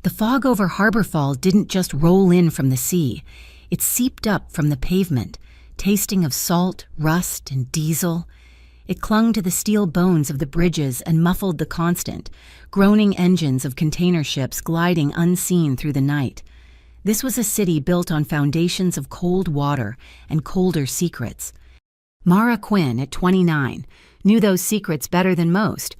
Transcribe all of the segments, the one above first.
The fog over Harborfall didn't just roll in from the sea. It seeped up from the pavement, tasting of salt, rust, and diesel. It clung to the steel bones of the bridges and muffled the constant, groaning engines of container ships gliding unseen through the night. This was a city built on foundations of cold water and colder secrets. Mara Quinn, at 29, knew those secrets better than most.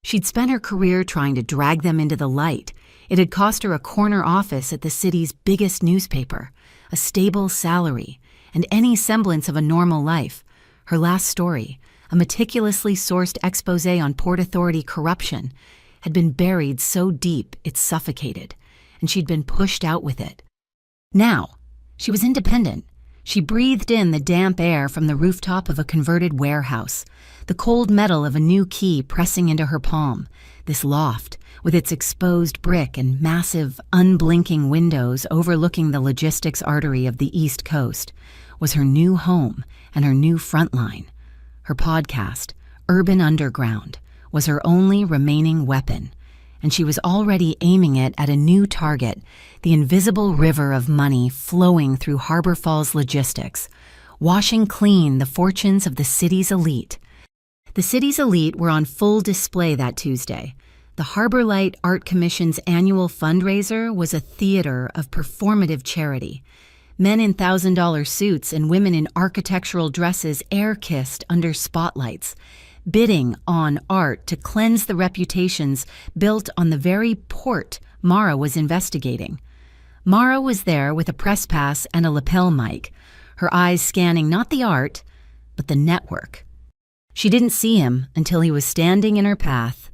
She'd spent her career trying to drag them into the light. It had cost her a corner office at the city's biggest newspaper, a stable salary, and any semblance of a normal life. Her last story, a meticulously sourced exposé on Port Authority corruption, had been buried so deep it suffocated, and she'd been pushed out with it. Now, she was independent. She breathed in the damp air from the rooftop of a converted warehouse, the cold metal of a new key pressing into her palm. This loft, with its exposed brick and massive, unblinking windows overlooking the logistics artery of the East Coast, was her new home and her new front line. Her podcast, Urban Underground, was her only remaining weapon, and she was already aiming it at a new target, the invisible river of money flowing through Harborfall's logistics, washing clean the fortunes of the city's elite. The city's elite were on full display that Tuesday. The Harbor Light Art Commission's annual fundraiser was a theater of performative charity. Men in $1,000 suits and women in architectural dresses air-kissed under spotlights, bidding on art to cleanse the reputations built on the very port Mara was investigating. Mara was there with a press pass and a lapel mic, her eyes scanning not the art, but the network. She didn't see him until he was standing in her path.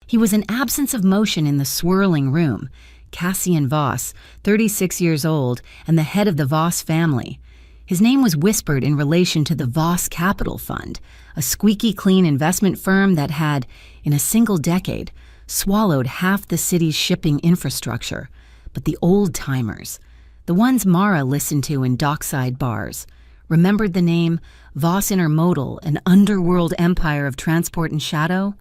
He was an absence of motion in the swirling room, Cassian Voss, 36 years old, and the head of the Voss family. His name was whispered in relation to the Voss Capital Fund, a squeaky clean investment firm that had, in a single decade, swallowed half the city's shipping infrastructure. But the old-timers, the ones Mara listened to in dockside bars, remembered the name Voss Intermodal, an underworld empire of transport and shadow.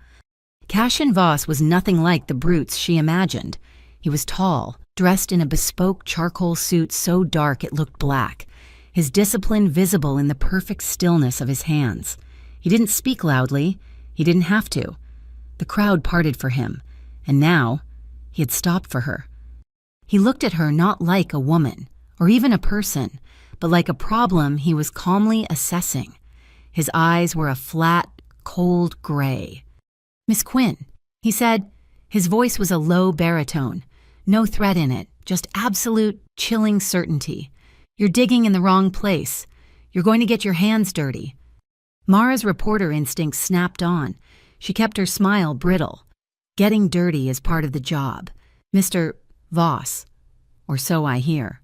Cassian Voss was nothing like the brutes she imagined. He was tall, dressed in a bespoke charcoal suit so dark it looked black, his discipline visible in the perfect stillness of his hands. He didn't speak loudly. He didn't have to. The crowd parted for him, and now he had stopped for her. He looked at her not like a woman, or even a person, but like a problem he was calmly assessing. His eyes were a flat, cold gray. "Miss Quinn," he said. His voice was a low baritone, no threat in it, just absolute, chilling certainty. "You're digging in the wrong place. You're going to get your hands dirty." Mara's reporter instinct snapped on. She kept her smile brittle. Getting dirty is part of the job. "Mr. Voss, or so I hear."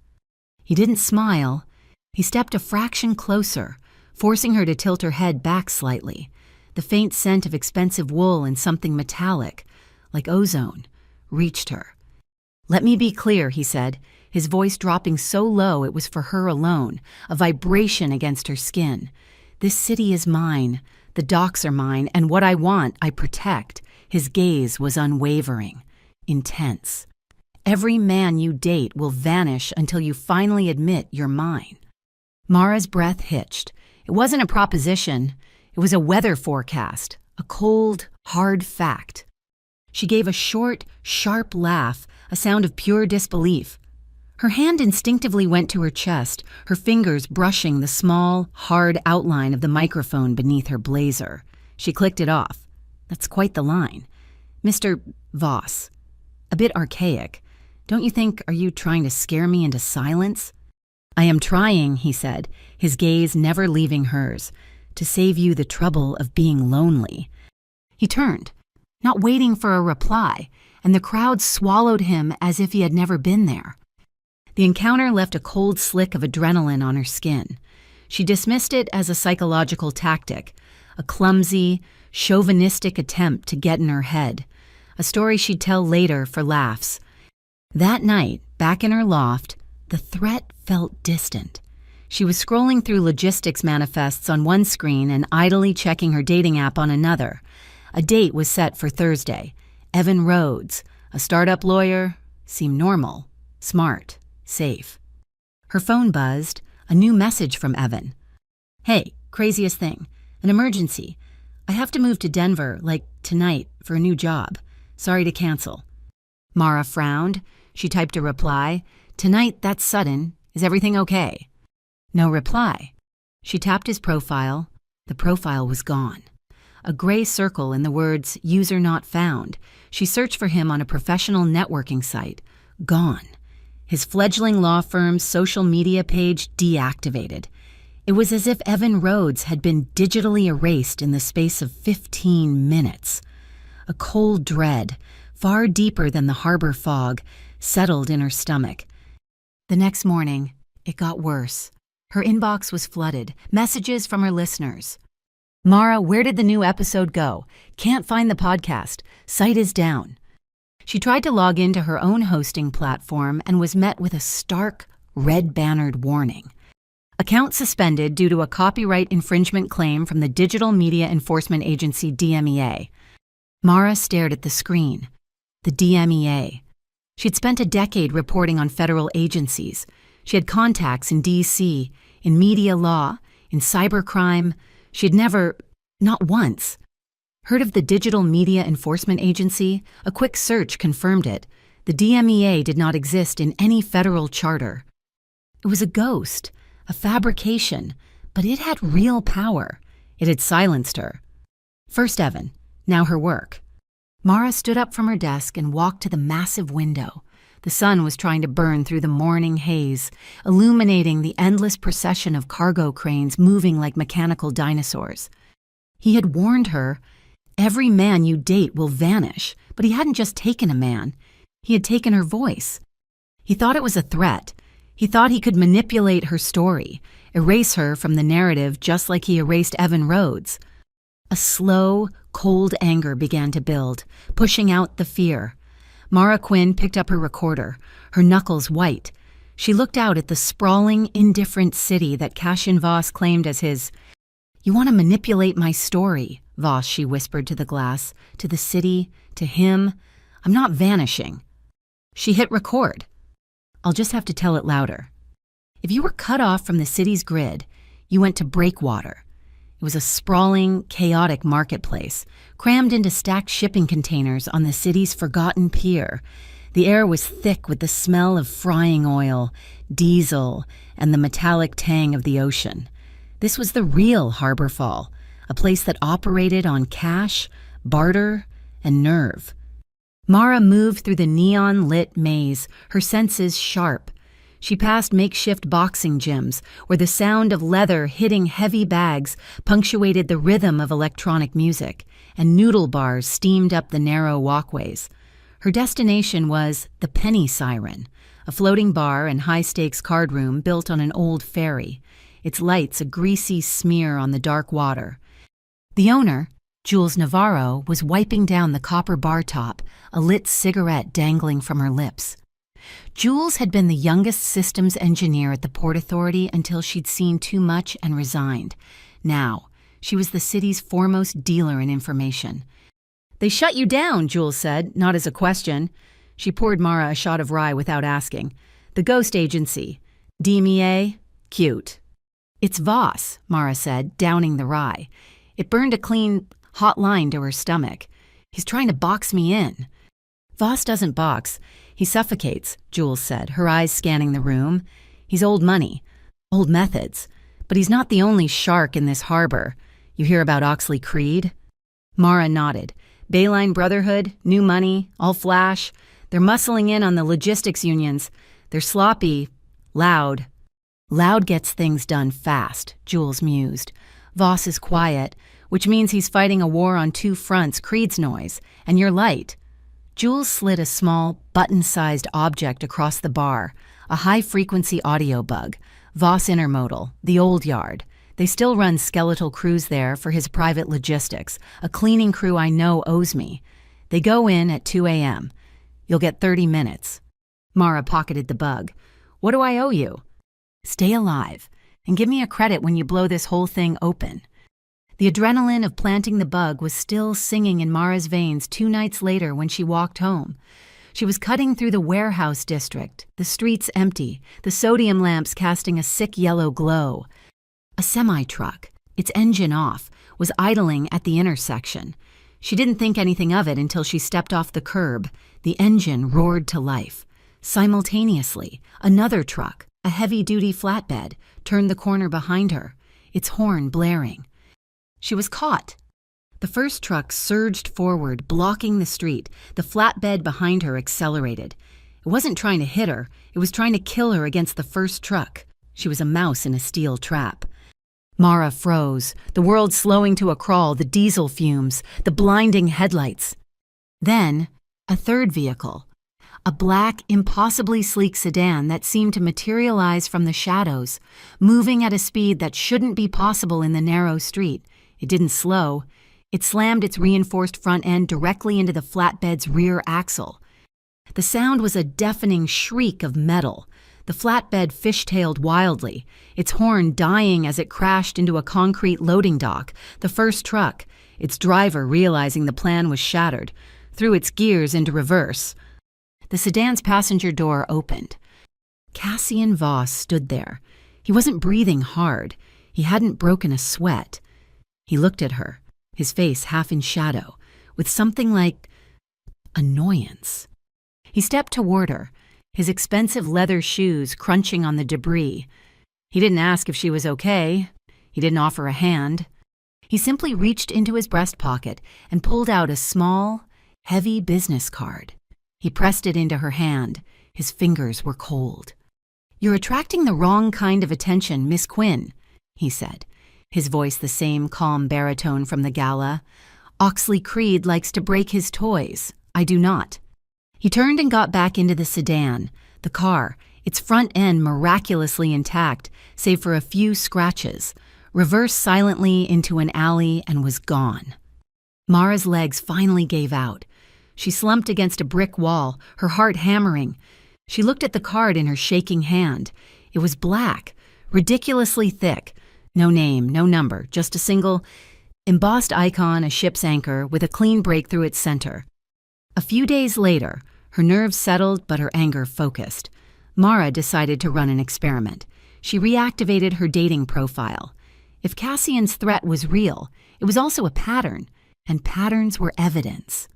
He didn't smile. He stepped a fraction closer, forcing her to tilt her head back slightly. The faint scent of expensive wool and something metallic, like ozone, reached her. "Let me be clear," he said, his voice dropping so low it was for her alone, a vibration against her skin. "This city is mine, the docks are mine, and what I want, I protect." His gaze was unwavering, intense. "Every man you date will vanish until you finally admit you're mine." Mara's breath hitched. It wasn't a proposition. It was a weather forecast, a cold, hard fact. She gave a short, sharp laugh, a sound of pure disbelief. Her hand instinctively went to her chest, her fingers brushing the small, hard outline of the microphone beneath her blazer. She clicked it off. "That's quite the line. Mr. Voss. A bit archaic. Don't you think, are you trying to scare me into silence?" "I am trying," he said, his gaze never leaving hers, "to save you the trouble of being lonely." He turned, not waiting for a reply, and the crowd swallowed him as if he had never been there. The encounter left a cold slick of adrenaline on her skin. She dismissed it as a psychological tactic, a clumsy, chauvinistic attempt to get in her head, a story she'd tell later for laughs. That night, back in her loft, the threat felt distant. She was scrolling through logistics manifests on one screen and idly checking her dating app on another. A date was set for Thursday. Evan Rhodes, a startup lawyer, seem normal, smart, safe. Her phone buzzed, a new message from Evan. "Hey, craziest thing. An emergency. I have to move to Denver, like tonight, for a new job. Sorry to cancel." Mara frowned. She typed a reply. "Tonight, that's sudden. Is everything okay?" No reply. She tapped his profile. The profile was gone. A gray circle in the words, "User not found." She searched for him on a professional networking site. Gone. His fledgling law firm's social media page deactivated. It was as if Evan Rhodes had been digitally erased in the space of 15 minutes. A cold dread, far deeper than the harbor fog, settled in her stomach. The next morning, it got worse. Her inbox was flooded, messages from her listeners. "Mara, where did the new episode go? Can't find the podcast. Site is down." She tried to log into her own hosting platform and was met with a stark, red-bannered warning. Account suspended due to a copyright infringement claim from the Digital Media Enforcement Agency DMEA. Mara stared at the screen. The DMEA. She'd spent a decade reporting on federal agencies. She had contacts in D.C., in media law, in cybercrime. She had never, not once, heard of the Digital Media Enforcement Agency. A quick search confirmed it. The DMEA did not exist in any federal charter. It was a ghost, a fabrication, but it had real power. It had silenced her. First Evan, now her work. Mara stood up from her desk and walked to the massive window. The sun was trying to burn through the morning haze, illuminating the endless procession of cargo cranes moving like mechanical dinosaurs. He had warned her, "Every man you date will vanish," but he hadn't just taken a man. He had taken her voice. He thought it was a threat. He thought he could manipulate her story, erase her from the narrative just like he erased Evan Rhodes. A slow, cold anger began to build, pushing out the fear. Mara Quinn picked up her recorder, her knuckles white. She looked out at the sprawling, indifferent city that Cashin Voss claimed as his. "You want to manipulate my story, Voss," she whispered to the glass, to the city, to him. "I'm not vanishing." She hit record. "I'll just have to tell it louder. If you were cut off from the city's grid, you went to breakwater. It was a sprawling, chaotic marketplace, crammed into stacked shipping containers on the city's forgotten pier. The air was thick with the smell of frying oil, diesel, and the metallic tang of the ocean. This was the real Harbor Fall, a place that operated on cash, barter, and nerve. Mara moved through the neon-lit maze, her senses sharp. She passed makeshift boxing gyms, where the sound of leather hitting heavy bags punctuated the rhythm of electronic music, and noodle bars steamed up the narrow walkways. Her destination was the Penny Siren, a floating bar and high-stakes card room built on an old ferry, its lights a greasy smear on the dark water. The owner, Jules Navarro, was wiping down the copper bar top, a lit cigarette dangling from her lips. Jules had been the youngest systems engineer at the Port Authority until she'd seen too much and resigned. Now, she was the city's foremost dealer in information. "They shut you down," Jules said, not as a question. She poured Mara a shot of rye without asking. "The ghost agency. DMEA? Cute." "It's Voss," Mara said, downing the rye. It burned a clean, hot line to her stomach. "He's trying to box me in." "Voss doesn't box. He suffocates," Jules said, her eyes scanning the room. "He's old money, old methods. But he's not the only shark in this harbor. You hear about Oxley Creed?" Mara nodded. "Bayline Brotherhood, new money, all flash. They're muscling in on the logistics unions. They're sloppy, loud." "Loud gets things done fast," Jules mused. "Voss is quiet, which means he's fighting a war on two fronts, Creed's noise, and you're light." Jules slid a small, button-sized object across the bar, a high-frequency audio bug, Voss Intermodal, the old yard. They still run skeletal crews there for his private logistics, a cleaning crew I know owes me. They go in at 2 a.m. You'll get 30 minutes. Mara pocketed the bug. "What do I owe you?" "Stay alive, and give me a credit when you blow this whole thing open." The adrenaline of planting the bug was still singing in Mara's veins 2 nights later when she walked home. She was cutting through the warehouse district, the streets empty, the sodium lamps casting a sick yellow glow. A semi-truck, its engine off, was idling at the intersection. She didn't think anything of it until she stepped off the curb. The engine roared to life. Simultaneously, another truck, a heavy-duty flatbed, turned the corner behind her, its horn blaring. She was caught. The first truck surged forward, blocking the street. The flatbed behind her accelerated. It wasn't trying to hit her. It was trying to kill her against the first truck. She was a mouse in a steel trap. Mara froze, the world slowing to a crawl, the diesel fumes, the blinding headlights. Then, a third vehicle. A black, impossibly sleek sedan that seemed to materialize from the shadows, moving at a speed that shouldn't be possible in the narrow street. It didn't slow. It slammed its reinforced front end directly into the flatbed's rear axle. The sound was a deafening shriek of metal. The flatbed fishtailed wildly, its horn dying as it crashed into a concrete loading dock. The first truck, its driver realizing the plan was shattered, threw its gears into reverse. The sedan's passenger door opened. Cassian Voss stood there. He wasn't breathing hard. He hadn't broken a sweat. He looked at her, his face half in shadow, with something like annoyance. He stepped toward her, his expensive leather shoes crunching on the debris. He didn't ask if she was okay. He didn't offer a hand. He simply reached into his breast pocket and pulled out a small, heavy business card. He pressed it into her hand. His fingers were cold. "You're attracting the wrong kind of attention, Miss Quinn," he said, his voice the same calm baritone from the gala. "Oxley Creed likes to break his toys. I do not." He turned and got back into the sedan, the car, its front end miraculously intact, save for a few scratches, reversed silently into an alley and was gone. Mara's legs finally gave out. She slumped against a brick wall, her heart hammering. She looked at the card in her shaking hand. It was black, ridiculously thick. No name, no number, just a single, embossed icon, a ship's anchor, with a clean break through its center. A few days later, her nerves settled but her anger focused. Mara decided to run an experiment. She reactivated her dating profile. If Cassian's threat was real, it was also a pattern, and patterns were evidence.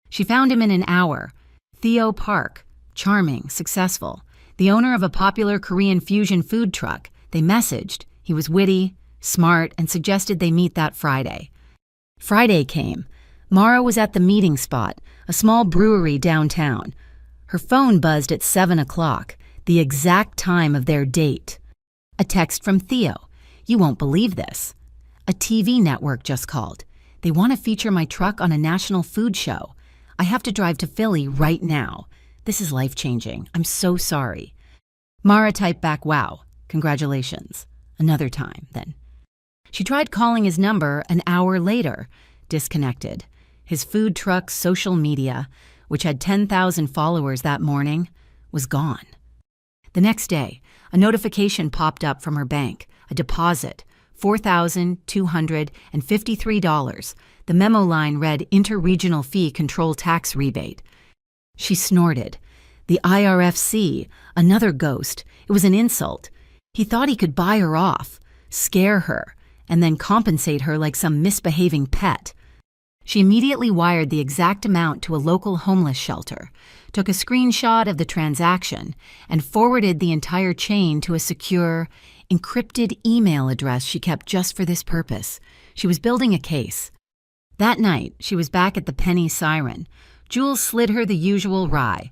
She found him in an hour. Theo Park, charming, successful, the owner of a popular Korean fusion food truck. They messaged. He was witty, smart, and suggested they meet that Friday. Friday came. Mara was at the meeting spot, a small brewery downtown. Her phone buzzed at 7 o'clock, the exact time of their date. A text from Theo. "You won't believe this. A TV network just called. They want to feature my truck on a national food show. I have to drive to Philly right now. This is life-changing. I'm so sorry." Mara typed back, "Wow, congratulations." Another time, then. She tried calling his number an hour later. Disconnected. His food truck's social media, which had 10,000 followers that morning, was gone. The next day, a notification popped up from her bank, a deposit, $4,253. The memo line read Interregional Fee Control Tax Rebate. She snorted. The IRFC, another ghost. It was an insult. He thought he could buy her off, scare her, and then compensate her like some misbehaving pet. She immediately wired the exact amount to a local homeless shelter, took a screenshot of the transaction, and forwarded the entire chain to a secure, encrypted email address she kept just for this purpose. She was building a case. That night, she was back at the Penny Siren. Jules slid her the usual rye.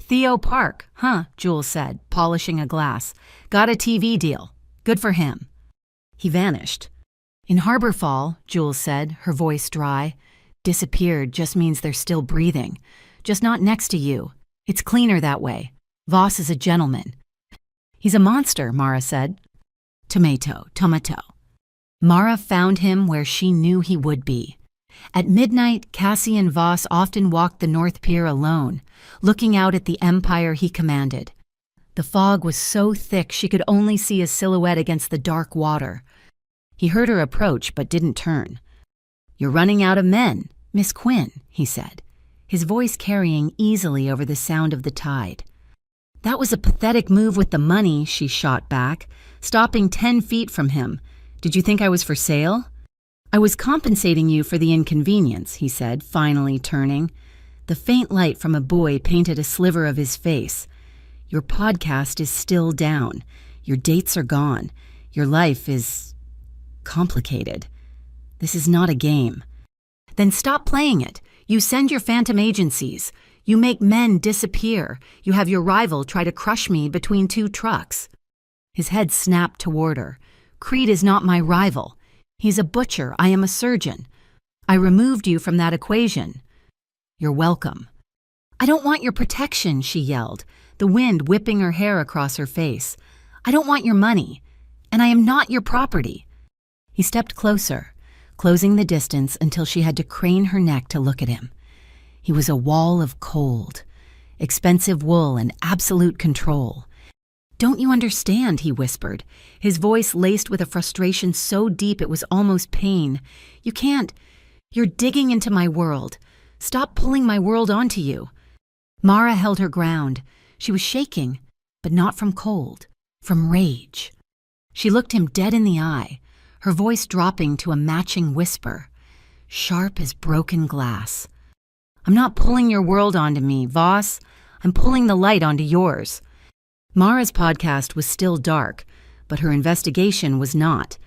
"Theo Park, huh?" Jules said, polishing a glass. "Got a TV deal. Good for him." He vanished. "In Harbor Fall," Jules said, her voice dry. "Disappeared just means they're still breathing. Just not next to you. It's cleaner that way. Voss is a gentleman." "He's a monster," Mara said. Tomato. Mara found him where she knew he would be. At midnight, Cassian Voss often walked the North Pier alone, looking out at the empire he commanded. The fog was so thick she could only see a silhouette against the dark water. He heard her approach but didn't turn. "You're running out of men, Miss Quinn," he said. his voice carrying easily over the sound of the tide. "That was a pathetic move with the money," she shot back, stopping 10 feet from him. "Did you think I was for sale?" "I was compensating you for the inconvenience," he said, finally turning. The faint light from a buoy painted a sliver of his face. "Your podcast is still down. Your dates are gone. Your life is complicated. This is not a game." "Then stop playing it. You send your phantom agencies. You make men disappear. You have your rival try to crush me between 2 trucks." His head snapped toward her. "Creed is not my rival. He's a butcher. I am a surgeon. I removed you from that equation. You're welcome." "I don't want your protection," she yelled, the wind whipping her hair across her face. "I don't want your money, and I am not your property." He stepped closer, closing the distance until she had to crane her neck to look at him. He was a wall of cold, expensive wool and absolute control. "Don't you understand?" he whispered, his voice laced with a frustration so deep it was almost pain. "You can't. You're digging into my world. Stop pulling my world onto you." Mara held her ground. She was shaking, but not from cold, from rage. She looked him dead in the eye, her voice dropping to a matching whisper, sharp as broken glass. "I'm not pulling your world onto me, Voss. I'm pulling the light onto yours." Mara's podcast was still dark, but her investigation was not.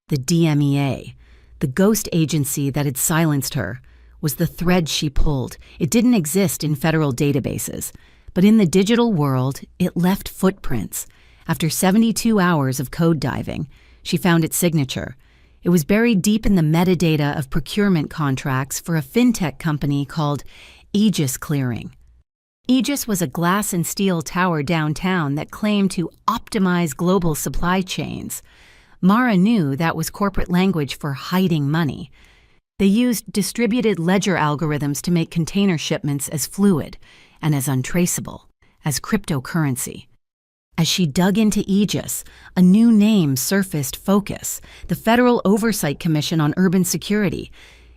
The DMEA, the ghost agency that had silenced her, was the thread she pulled. It didn't exist in federal databases, but in the digital world, it left footprints. After 72 hours of code diving, she found its signature. It was buried deep in the metadata of procurement contracts for a fintech company called Aegis Clearing. Aegis was a glass and steel tower downtown that claimed to optimize global supply chains. Mara knew that was corporate language for hiding money. They used distributed ledger algorithms to make container shipments as fluid and as untraceable as cryptocurrency. As she dug into Aegis, a new name surfaced: Focus, the Federal Oversight Commission on Urban Security.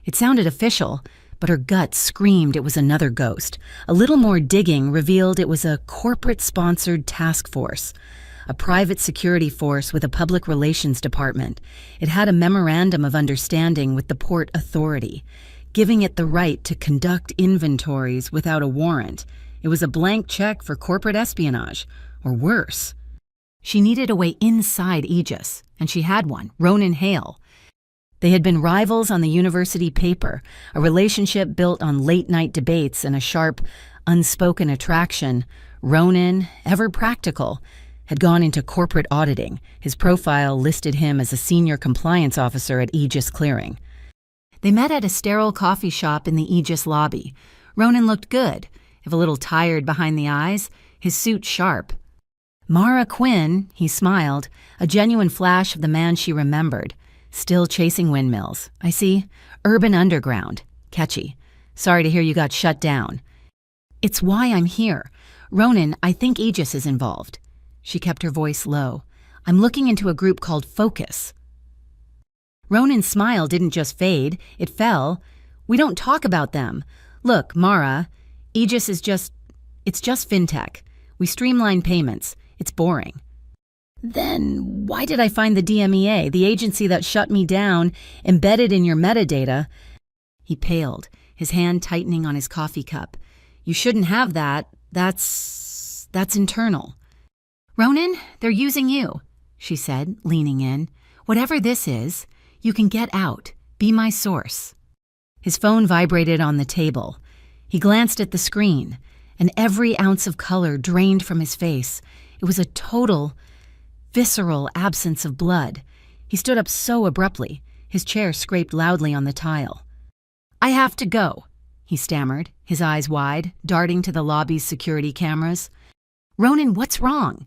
It sounded official, but her gut screamed it was another ghost. A little more digging revealed it was a corporate-sponsored task force, a private security force with a public relations department. It had a memorandum of understanding with the Port Authority, giving it the right to conduct inventories without a warrant. It was a blank check for corporate espionage, or worse. She needed a way inside Aegis, and she had one: Ronan Hale. They had been rivals on the university paper, a relationship built on late-night debates and a sharp, unspoken attraction. Ronan, ever practical, had gone into corporate auditing. His profile listed him as a senior compliance officer at Aegis Clearing. They met at a sterile coffee shop in the Aegis lobby. Ronan looked good, if a little tired behind the eyes, his suit sharp. "Mara Quinn," he smiled, a genuine flash of the man she remembered. "Still chasing windmills. I see. Urban Underground. Catchy. Sorry to hear you got shut down." "It's why I'm here. Ronan, I think Aegis is involved." She kept her voice low. "I'm looking into a group called Focus." Ronan's smile didn't just fade, it fell. "We don't talk about them. Look, Mara, Aegis is it's just fintech. We streamline payments. It's boring." "Then why did I find the DMEA, the agency that shut me down, embedded in your metadata?" He paled, his hand tightening on his coffee cup. "You shouldn't have that. That's internal." "Ronan, they're using you," she said, leaning in. "Whatever this is, you can get out. Be my source." His phone vibrated on the table. He glanced at the screen, and every ounce of color drained from his face. It was a total, visceral absence of blood. He stood up so abruptly, his chair scraped loudly on the tile. "I have to go," he stammered, his eyes wide, darting to the lobby's security cameras. "Ronan, what's wrong?"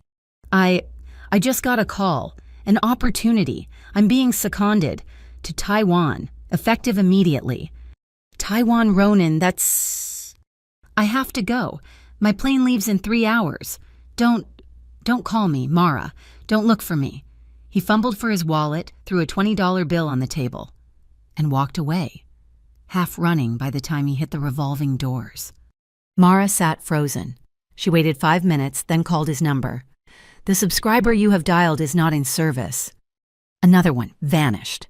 I just got a call, an opportunity. I'm being seconded to Taiwan, effective immediately." "Taiwan, Ronan, that's..." "I have to go. My plane leaves in 3 hours. Don't call me, Mara. Don't look for me." He fumbled for his wallet, threw a $20 bill on the table, and walked away. half running by the time he hit the revolving doors. Mara sat frozen. She waited 5 minutes, then called his number. "The subscriber you have dialed is not in service." Another one vanished.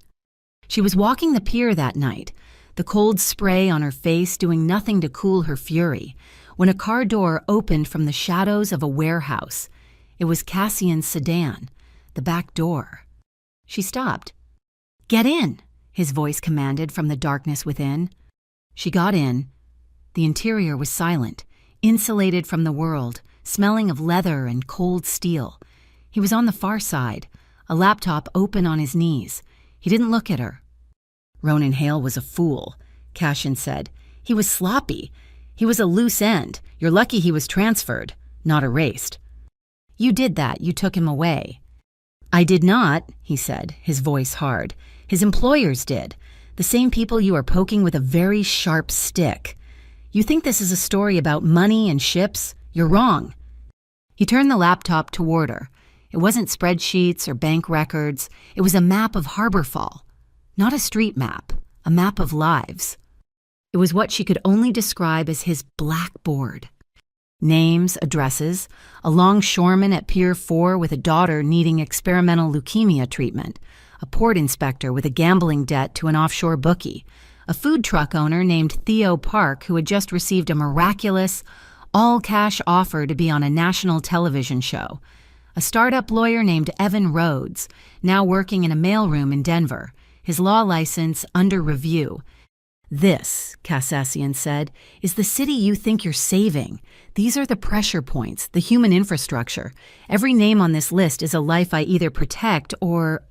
She was walking the pier that night, the cold spray on her face doing nothing to cool her fury, when a car door opened from the shadows of a warehouse. It was Cassian's sedan, the back door. She stopped. "Get in," his voice commanded from the darkness within. She got in. The interior was silent, insulated from the world, smelling of leather and cold steel. He was on the far side, a laptop open on his knees. He didn't look at her. "Ronan Hale was a fool," Cassian said. "He was sloppy. He was a loose end. You're lucky he was transferred, not erased." "You did that. You took him away." "I did not," he said, his voice hard. "His employers did. The same people you are poking with a very sharp stick. You think this is a story about money and ships? You're wrong." He turned the laptop toward her. It wasn't spreadsheets or bank records. It was a map of Harborfall. Not a street map, a map of lives. It was what she could only describe as his blackboard. Names, addresses, a longshoreman at Pier 4 with a daughter needing experimental leukemia treatment, a port inspector with a gambling debt to an offshore bookie, a food truck owner named Theo Park who had just received a miraculous, all-cash offer to be on a national television show, a startup lawyer named Evan Rhodes, now working in a mailroom in Denver, his law license under review. "This," Cassian said, "is the city you think you're saving. These are the pressure points, the human infrastructure. Every name on this list is a life I either protect or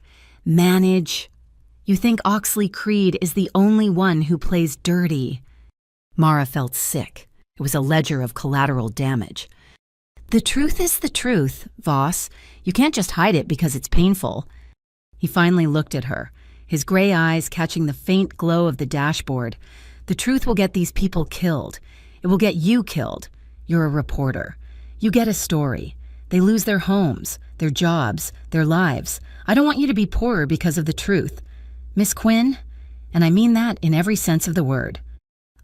manage. You think Oxley Creed is the only one who plays dirty." Mara felt sick. It was a ledger of collateral damage. "The truth is the truth, Voss. You can't just hide it because it's painful." He finally looked at her, his gray eyes catching the faint glow of the dashboard. "The truth will get these people killed. It will get you killed. You're a reporter. You get a story. They lose their homes, their jobs, their lives. I don't want you to be poorer because of the truth. Miss Quinn, and I mean that in every sense of the word."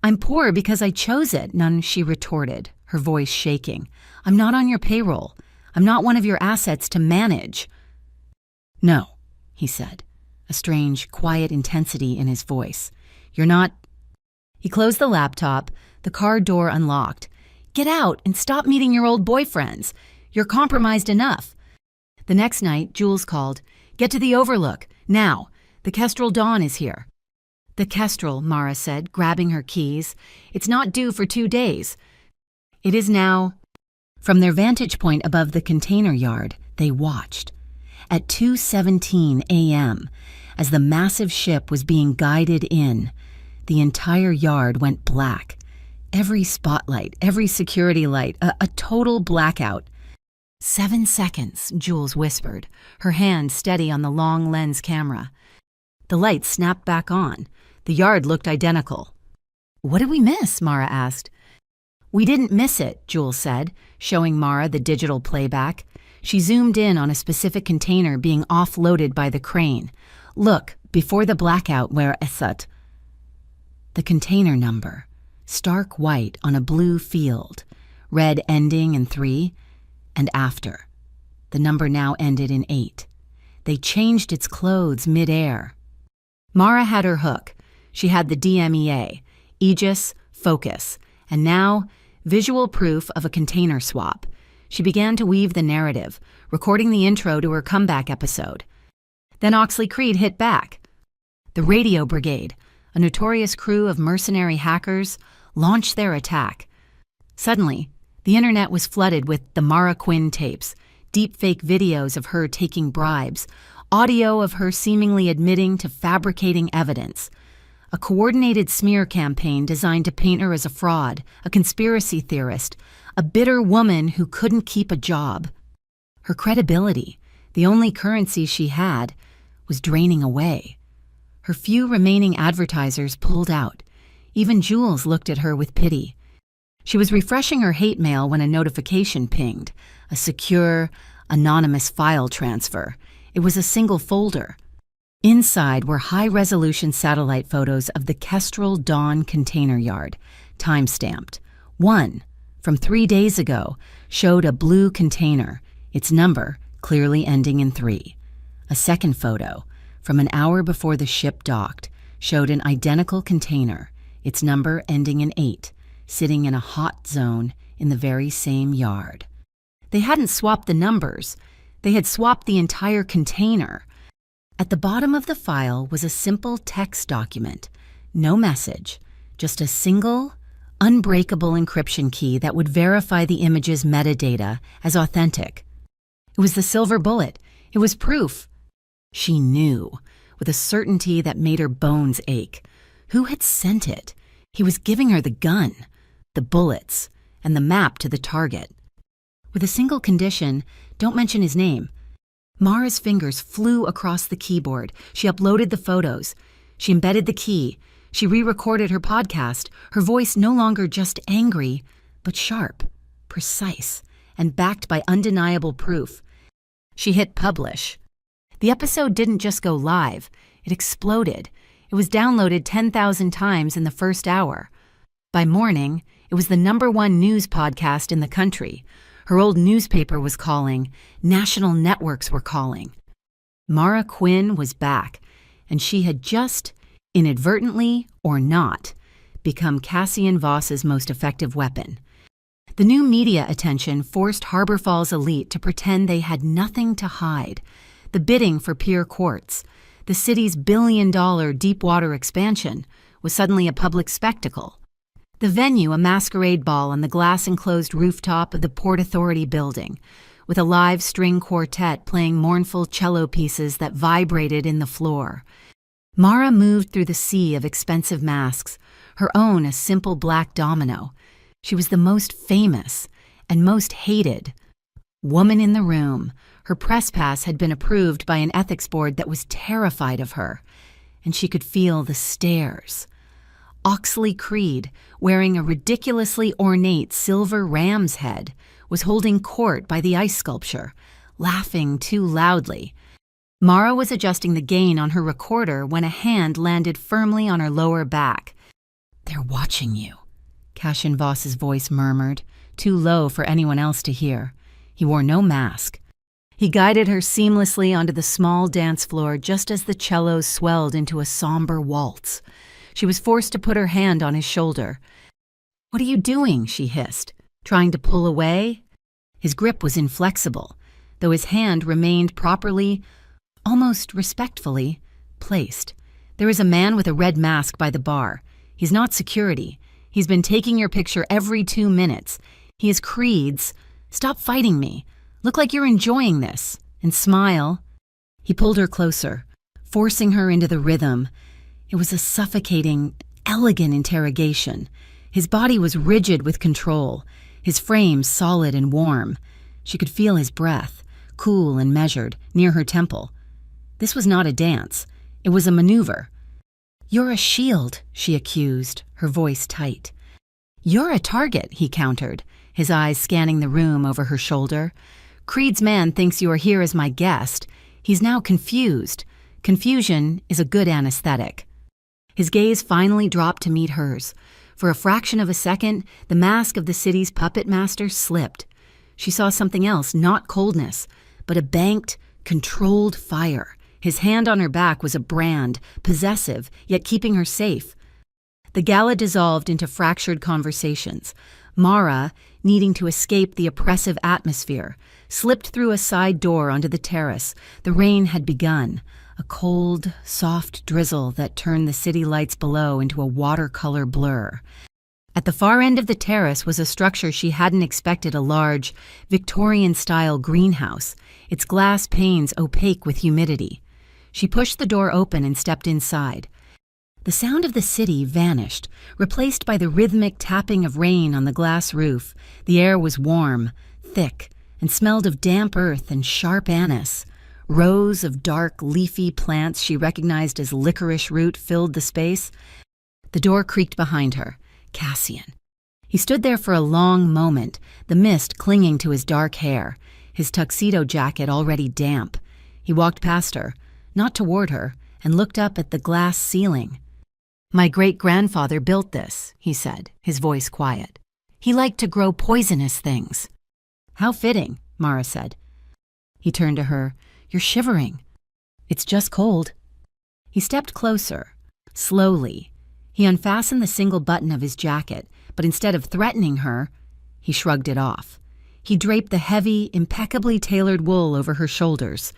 "I'm poor because I chose it," she retorted, her voice shaking. "I'm not on your payroll. I'm not one of your assets to manage." "No," he said, a strange, quiet intensity in his voice. "You're not—" He closed the laptop, the car door unlocked. "Get out and stop meeting your old boyfriends. You're compromised enough." The next night, Jules called. "Get to the Overlook, now. The Kestrel Dawn is here." "The Kestrel," Mara said, grabbing her keys. "It's not due for 2 days." "It is now." From their vantage point above the container yard, they watched. At 2:17 a.m., as the massive ship was being guided in, the entire yard went black. Every spotlight, every security light, a total blackout. 7 seconds, Jules whispered, her hand steady on the long lens camera. The lights snapped back on. The yard looked identical. "What did we miss?" Mara asked. "We didn't miss it," Jules said, showing Mara the digital playback. She zoomed in on a specific container being offloaded by the crane. "Look, before the blackout where Esat." The container number, stark white on a blue field, red ending in 3, and after. The number now ended in 8. They changed its clothes mid-air. Mara had her hook. She had the DMEA, Aegis, Focus, and now visual proof of a container swap. She began to weave the narrative, recording the intro to her comeback episode. Then Oxley Creed hit back. The Radio Brigade, a notorious crew of mercenary hackers, launched their attack. Suddenly, the internet was flooded with the Mara Quinn tapes, deepfake videos of her taking bribes, audio of her seemingly admitting to fabricating evidence. A coordinated smear campaign designed to paint her as a fraud, a conspiracy theorist, a bitter woman who couldn't keep a job. Her credibility, the only currency she had, was draining away. Her few remaining advertisers pulled out. Even Jules looked at her with pity. She was refreshing her hate mail when a notification pinged, a secure, anonymous file transfer. It was a single folder. Inside were high-resolution satellite photos of the Kestrel Dawn container yard, time-stamped. One, from 3 days ago, showed a blue container, its number clearly ending in 3. A second photo, from an hour before the ship docked, showed an identical container, its number ending in 8, sitting in a hot zone in the very same yard. They hadn't swapped the numbers. They had swapped the entire container. At the bottom of the file was a simple text document. No message, just a single, unbreakable encryption key that would verify the image's metadata as authentic. It was the silver bullet. It was proof. She knew, with a certainty that made her bones ache. Who had sent it? He was giving her the gun, the bullets, and the map to the target. With a single condition, don't mention his name. Mara's fingers flew across the keyboard. She uploaded the photos. She embedded the key. She re-recorded her podcast, her voice no longer just angry, but sharp, precise, and backed by undeniable proof. She hit publish. The episode didn't just go live. It exploded. It was downloaded 10,000 times in the first hour. By morning, it was the #1 news podcast in the country. Her old newspaper was calling. National networks were calling. Mara Quinn was back, and she had just, inadvertently or not, become Cassian Voss's most effective weapon. The new media attention forced Harbor Falls elite to pretend they had nothing to hide. The bidding for Pier Quartz, the city's billion-dollar deep-water expansion, was suddenly a public spectacle. The venue a masquerade ball on the glass-enclosed rooftop of the Port Authority building, with a live string quartet playing mournful cello pieces that vibrated in the floor. Mara moved through the sea of expensive masks, her own a simple black domino. She was the most famous and most hated woman in the room. Her press pass had been approved by an ethics board that was terrified of her, and she could feel the stares. Oxley Creed, wearing a ridiculously ornate silver ram's head, was holding court by the ice sculpture, laughing too loudly. Mara was adjusting the gain on her recorder when a hand landed firmly on her lower back. "They're watching you," Cassian Voss's voice murmured, too low for anyone else to hear. He wore no mask. He guided her seamlessly onto the small dance floor just as the cellos swelled into a somber waltz. She was forced to put her hand on his shoulder. "What are you doing?" she hissed. "Trying to pull away?" His grip was inflexible, though his hand remained properly, almost respectfully, placed. "There is a man with a red mask by the bar. He's not security. He's been taking your picture every 2 minutes. He is Creed's. Stop fighting me. Look like you're enjoying this. And smile." He pulled her closer, forcing her into the rhythm. It was a suffocating, elegant interrogation. His body was rigid with control, his frame solid and warm. She could feel his breath, cool and measured, near her temple. This was not a dance. It was a maneuver. "You're a shield," she accused, her voice tight. "You're a target," he countered, his eyes scanning the room over her shoulder. "Creed's man thinks you are here as my guest. He's now confused. Confusion is a good anesthetic." His gaze finally dropped to meet hers. For a fraction of a second, the mask of the city's puppet master slipped. She saw something else, not coldness, but a banked, controlled fire. His hand on her back was a brand, possessive, yet keeping her safe. The gala dissolved into fractured conversations. Mara, needing to escape the oppressive atmosphere, slipped through a side door onto the terrace. The rain had begun, a cold, soft drizzle that turned the city lights below into a watercolor blur. At the far end of the terrace was a structure she hadn't expected, a large, Victorian-style greenhouse, its glass panes opaque with humidity. She pushed the door open and stepped inside. The sound of the city vanished, replaced by the rhythmic tapping of rain on the glass roof. The air was warm, thick, and smelled of damp earth and sharp anise. Rows of dark, leafy plants she recognized as licorice root filled the space. The door creaked behind her. Cassian. He stood there for a long moment, the mist clinging to his dark hair, his tuxedo jacket already damp. He walked past her, not toward her, and looked up at the glass ceiling. "My great-grandfather built this," he said, his voice quiet. "He liked to grow poisonous things." "How fitting," Mara said. He turned to her. "You're shivering." "It's just cold." He stepped closer, slowly. He unfastened the single button of his jacket, but instead of threatening her, he shrugged it off. He draped the heavy, impeccably tailored wool over her shoulders.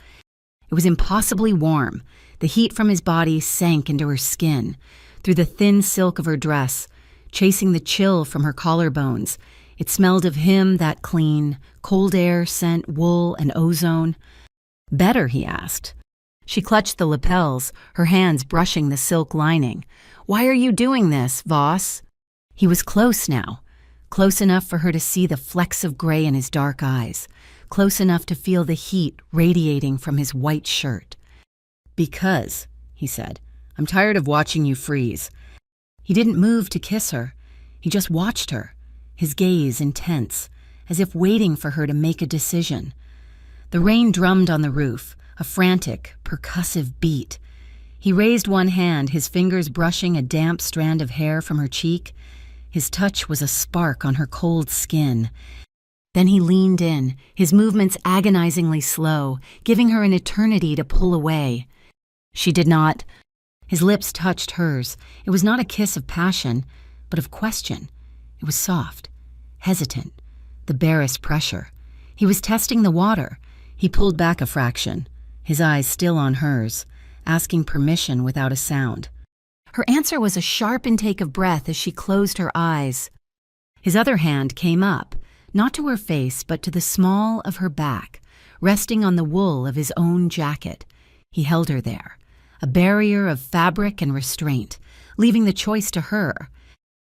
It was impossibly warm. The heat from his body sank into her skin, through the thin silk of her dress, chasing the chill from her collarbones. It smelled of him, that clean, cold air scent, wool and ozone. "Better?" he asked. She clutched the lapels, her hands brushing the silk lining. "Why are you doing this, Voss?" He was close now, close enough for her to see the flecks of gray in his dark eyes, close enough to feel the heat radiating from his white shirt. "Because," he said, "I'm tired of watching you freeze." He didn't move to kiss her. He just watched her, his gaze intense, as if waiting for her to make a decision. The rain drummed on the roof, a frantic, percussive beat. He raised one hand, his fingers brushing a damp strand of hair from her cheek. His touch was a spark on her cold skin. Then he leaned in, his movements agonizingly slow, giving her an eternity to pull away. She did not. His lips touched hers. It was not a kiss of passion, but of question. It was soft, hesitant, the barest pressure. He was testing the water. He pulled back a fraction, his eyes still on hers, asking permission without a sound. Her answer was a sharp intake of breath as she closed her eyes. His other hand came up, not to her face but to the small of her back, resting on the wool of his own jacket. He held her there, a barrier of fabric and restraint, leaving the choice to her.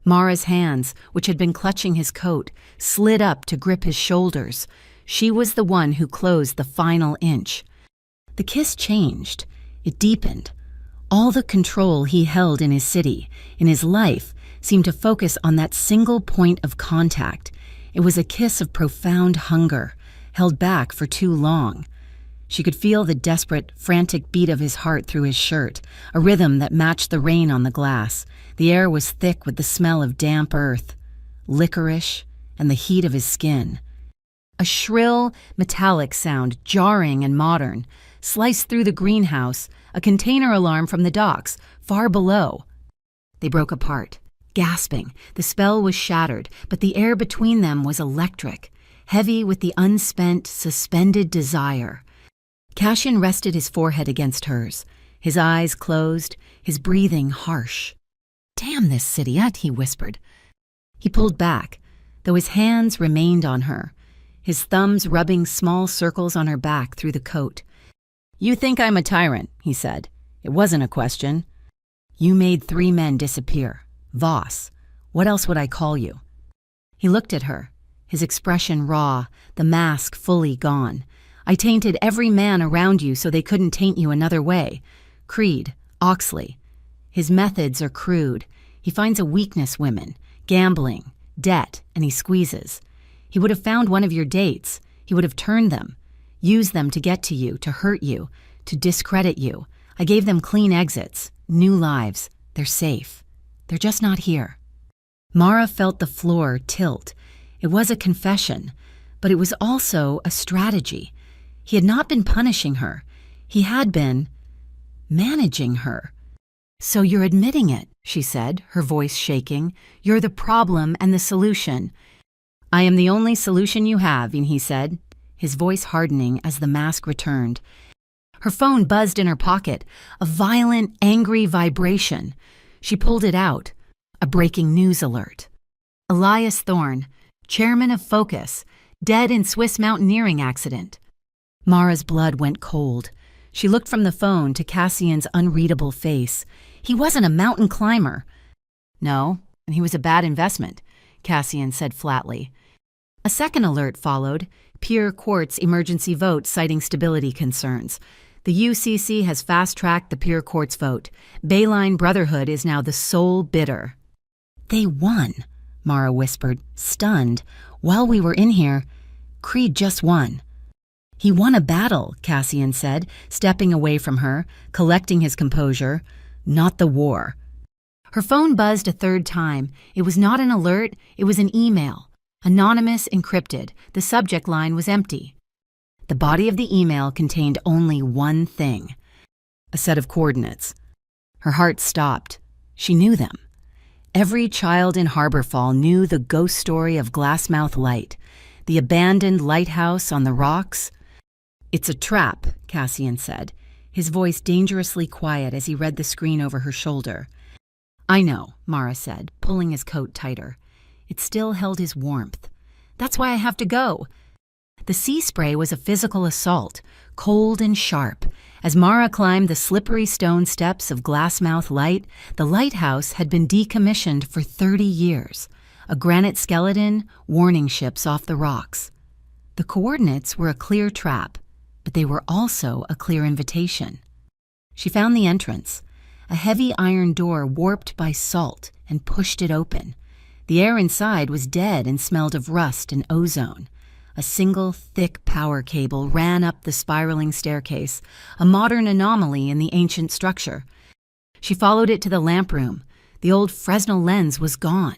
Mara's hands, which had been clutching his coat, slid up to grip his shoulders. She was the one who closed the final inch. The kiss changed. It deepened. All the control he held in his city, in his life, seemed to focus on that single point of contact. It was a kiss of profound hunger, held back for too long. She could feel the desperate, frantic beat of his heart through his shirt, a rhythm that matched the rain on the glass. The air was thick with the smell of damp earth, licorice, and the heat of his skin. A shrill, metallic sound, jarring and modern, sliced through the greenhouse, a container alarm from the docks, far below. They broke apart, gasping. The spell was shattered, but the air between them was electric, heavy with the unspent, suspended desire. Cassian rested his forehead against hers, his eyes closed, his breathing harsh. "Damn this Sidiat," he whispered. He pulled back, though his hands remained on her, his thumbs rubbing small circles on her back through the coat. "You think I'm a tyrant," he said. "It wasn't a question. You made 3 men disappear. Voss. What else would I call you?" He looked at her, his expression raw, the mask fully gone. "I tainted every man around you so they couldn't taint you another way. Creed, Oxley. His methods are crude. He finds a weakness, women, gambling, debt, and he squeezes. He would have found one of your dates. He would have turned them, used them to get to you, to hurt you, to discredit you. I gave them clean exits, new lives. They're safe. They're just not here." Mara felt the floor tilt. It was a confession, but it was also a strategy. He had not been punishing her. He had been managing her. "So you're admitting it," she said, her voice shaking. "You're the problem and the solution." "I am the only solution you have," he said, his voice hardening as the mask returned. Her phone buzzed in her pocket, a violent, angry vibration. She pulled it out. A breaking news alert. Elias Thorne, chairman of Focus, dead in Swiss mountaineering accident. Mara's blood went cold. She looked from the phone to Cassian's unreadable face. He wasn't a mountain climber. "No, and he was a bad investment," Cassian said flatly. A second alert followed. Pure Quartz emergency vote citing stability concerns. The UCC has fast-tracked the Pure Quartz vote. Bayline Brotherhood is now the sole bidder. "They won," Mara whispered, stunned. "While we were in here, Creed just won." He won a battle, Cassian said, stepping away from her, collecting his composure. Not the war. Her phone buzzed a third time. It was not an alert, it was an email. Anonymous, encrypted. The subject line was empty. The body of the email contained only one thing: a set of coordinates. Her heart stopped. She knew them. Every child in Harborfall knew the ghost story of Glassmouth Light, the abandoned lighthouse on the rocks. "It's a trap," Cassian said, his voice dangerously quiet as he read the screen over her shoulder. "I know," Mara said, pulling his coat tighter. It still held his warmth. "That's why I have to go." The sea spray was a physical assault, cold and sharp. As Mara climbed the slippery stone steps of Glassmouth Light, the lighthouse had been decommissioned for 30 years. A granite skeleton, warning ships off the rocks. The coordinates were a clear trap, but they were also a clear invitation. She found the entrance, a heavy iron door warped by salt, and pushed it open. The air inside was dead and smelled of rust and ozone. A single, thick power cable ran up the spiraling staircase, a modern anomaly in the ancient structure. She followed it to the lamp room. The old Fresnel lens was gone.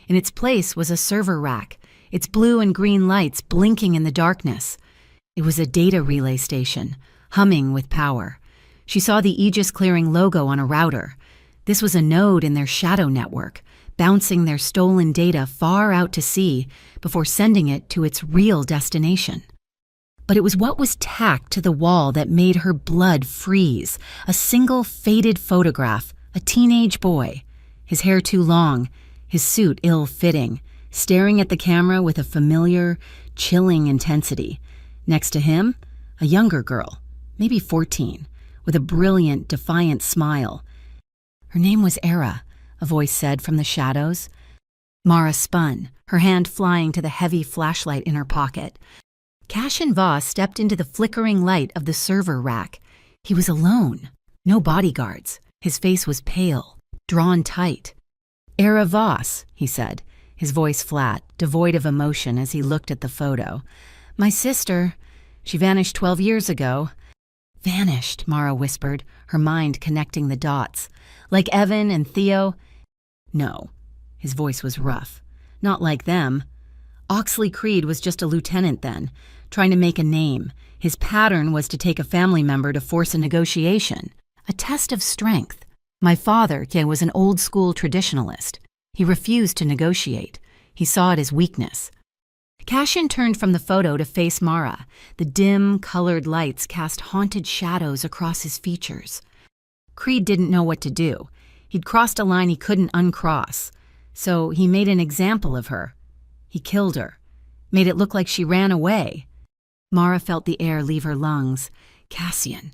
In its place was a server rack, its blue and green lights blinking in the darkness. It was a data relay station, humming with power. She saw the Aegis Clearing logo on a router. This was a node in their shadow network, bouncing their stolen data far out to sea before sending it to its real destination. But it was what was tacked to the wall that made her blood freeze. A single faded photograph, a teenage boy, his hair too long, his suit ill-fitting, staring at the camera with a familiar, chilling intensity. Next to him, a younger girl, maybe 14, with a brilliant, defiant smile. Her name was Era, a voice said from the shadows. Mara spun, her hand flying to the heavy flashlight in her pocket. Cassian Voss stepped into the flickering light of the server rack. He was alone, no bodyguards. His face was pale, drawn tight. "Era Voss," he said, his voice flat, devoid of emotion as he looked at the photo. "My sister, she vanished 12 years ago." "Vanished," Mara whispered, her mind connecting the dots. "Like Evan and Theo?" "No." His voice was rough. "Not like them. Oxley Creed was just a lieutenant then, trying to make a name. His pattern was to take a family member to force a negotiation, a test of strength. My father, was an old-school traditionalist. He refused to negotiate. He saw it as weakness." Cassian turned from the photo to face Mara. The dim, colored lights cast haunted shadows across his features. Creed didn't know what to do. He'd crossed a line he couldn't uncross. So he made an example of her. He killed her, made it look like she ran away. Mara felt the air leave her lungs. Cassian.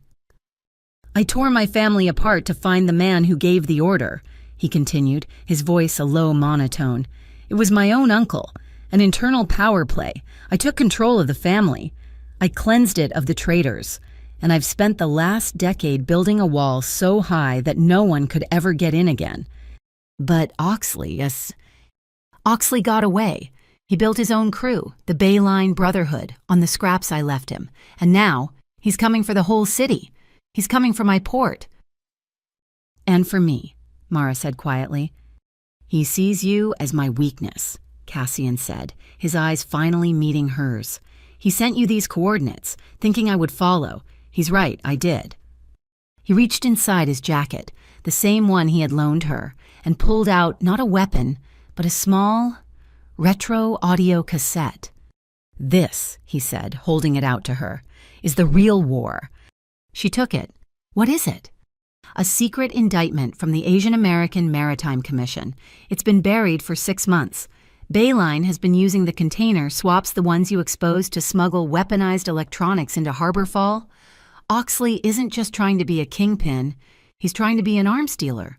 "I tore my family apart to find the man who gave the order," he continued, his voice a low monotone. "It was my own uncle, an internal power play. I took control of the family. I cleansed it of the traitors. And I've spent the last decade building a wall so high that no one could ever get in again. But Oxley got away. He built his own crew, the Bayline Brotherhood, on the scraps I left him. And now, he's coming for the whole city. He's coming for my port." "And for me," Mara said quietly. "He sees you as my weakness," Cassian said, his eyes finally meeting hers. "He sent you these coordinates, thinking I would follow. He's right, I did." He reached inside his jacket, the same one he had loaned her, and pulled out not a weapon, but a small, retro audio cassette. "This," he said, holding it out to her, "is the real war." She took it. "What is it?" "A secret indictment from the Asian American Maritime Commission. It's been buried for 6 months. Bayline has been using the container swaps the ones you exposed to smuggle weaponized electronics into Harborfall. Oxley isn't just trying to be a kingpin, he's trying to be an arms dealer."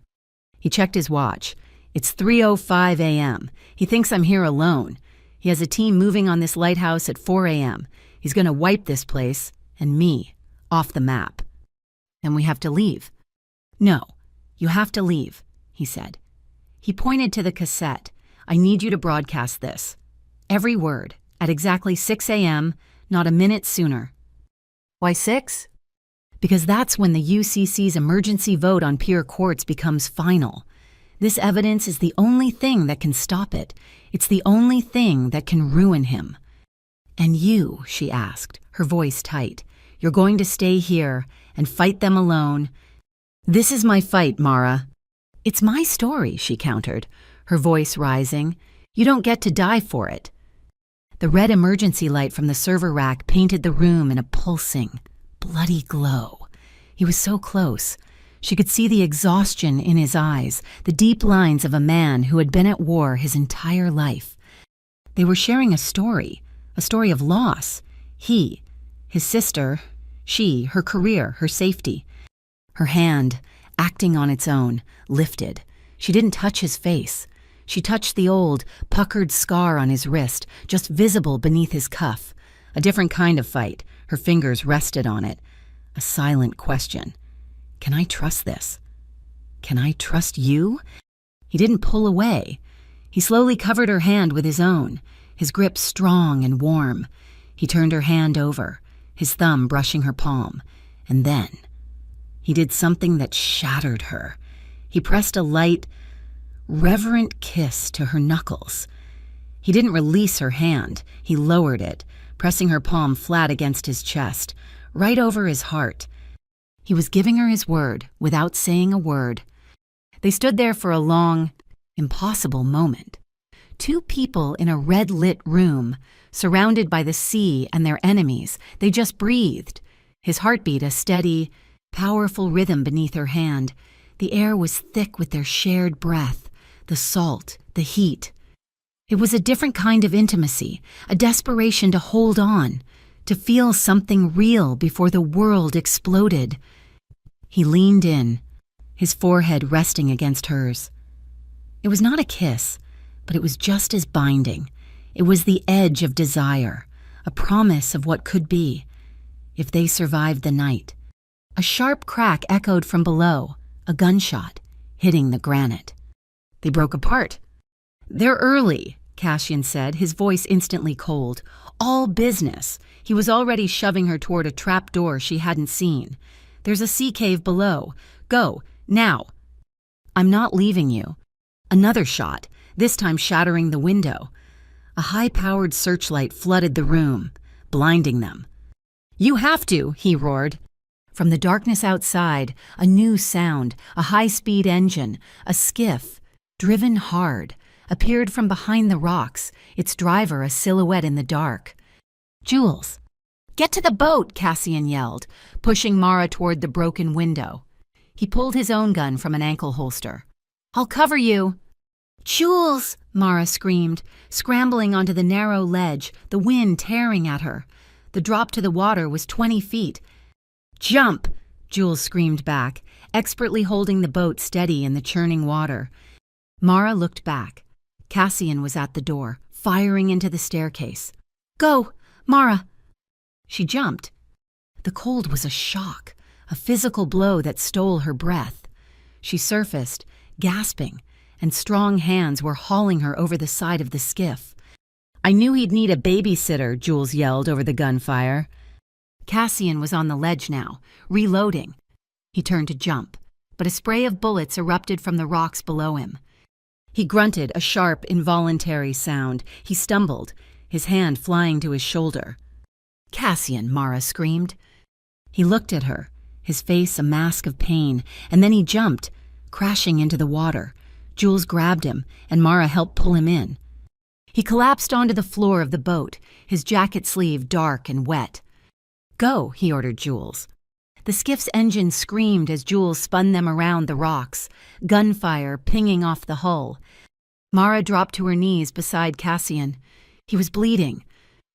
He checked his watch. "It's 3:05 a.m. He thinks I'm here alone. He has a team moving on this lighthouse at 4 a.m. He's going to wipe this place, and me, off the map. Then we have to leave." "No, you have to leave," he said. He pointed to the cassette. "I need you to broadcast this. Every word, at exactly 6 a.m., not a minute sooner. Why 6? Because that's when the UCC's emergency vote on peer courts becomes final. This evidence is the only thing that can stop it. It's the only thing that can ruin him. And you, she asked, her voice tight, you're going to stay here and fight them alone. This is my fight, Mara. It's my story, she countered, her voice rising. You don't get to die for it. The red emergency light from the server rack painted the room in a pulsing, bloody glow. He was so close. She could see the exhaustion in his eyes, the deep lines of a man who had been at war his entire life. They were sharing a story of loss. He, his sister, she, her career, her safety. Her hand, acting on its own, lifted. She didn't touch his face. She touched the old, puckered scar on his wrist, just visible beneath his cuff. A different kind of fight. Her fingers rested on it. A silent question. Can I trust this? Can I trust you? He didn't pull away. He slowly covered her hand with his own, his grip strong and warm. He turned her hand over, his thumb brushing her palm. And then, he did something that shattered her. He pressed a light, reverent kiss to her knuckles. He didn't release her hand. He lowered it, pressing her palm flat against his chest, right over his heart. He was giving her his word without saying a word. They stood there for a long, impossible moment. Two people in a red-lit room, surrounded by the sea and their enemies. They just breathed. His heartbeat a steady, powerful rhythm beneath her hand. The air was thick with their shared breath, the salt, the heat. It was a different kind of intimacy, a desperation to hold on, to feel something real before the world exploded. He leaned in, his forehead resting against hers. It was not a kiss, but it was just as binding. It was the edge of desire, a promise of what could be, if they survived the night. A sharp crack echoed from below, a gunshot, hitting the granite. They broke apart. They're early, Cassian said, his voice instantly cold. All business. He was already shoving her toward a trap door she hadn't seen. There's a sea cave below. Go, now. I'm not leaving you. Another shot, this time shattering the window. A high-powered searchlight flooded the room, blinding them. You have to, he roared. From the darkness outside, a new sound, a high-speed engine, a skiff, driven hard, appeared from behind the rocks, its driver a silhouette in the dark. Jules. Get to the boat, Cassian yelled, pushing Mara toward the broken window. He pulled his own gun from an ankle holster. I'll cover you. Jules, Mara screamed, scrambling onto the narrow ledge, the wind tearing at her. The drop to the water was 20 feet. Jump, Jules screamed back, expertly holding the boat steady in the churning water. Mara looked back. Cassian was at the door, firing into the staircase. Go, Mara. She jumped. The cold was a shock, a physical blow that stole her breath. She surfaced, gasping, and strong hands were hauling her over the side of the skiff. I knew he'd need a babysitter, Jules yelled over the gunfire. Cassian was on the ledge now, reloading. He turned to jump, but a spray of bullets erupted from the rocks below him. He grunted a sharp, involuntary sound. He stumbled, his hand flying to his shoulder. Cassian, Mara screamed. He looked at her, his face a mask of pain, and then he jumped, crashing into the water. Jules grabbed him, and Mara helped pull him in. He collapsed onto the floor of the boat, his jacket sleeve dark and wet. Go, he ordered Jules. The skiff's engine screamed as Jules spun them around the rocks, gunfire pinging off the hull. Mara dropped to her knees beside Cassian. He was bleeding.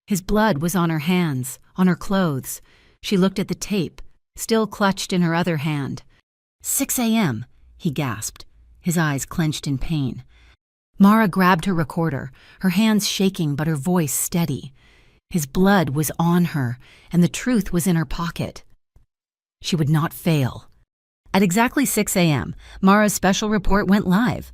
His blood was on her hands, on her clothes. She looked at the tape, still clutched in her other hand. 6 a.m., he gasped, his eyes clenched in pain. Mara grabbed her recorder, her hands shaking but her voice steady. His blood was on her, and the truth was in her pocket. She would not fail. At exactly 6 a.m., Mara's special report went live.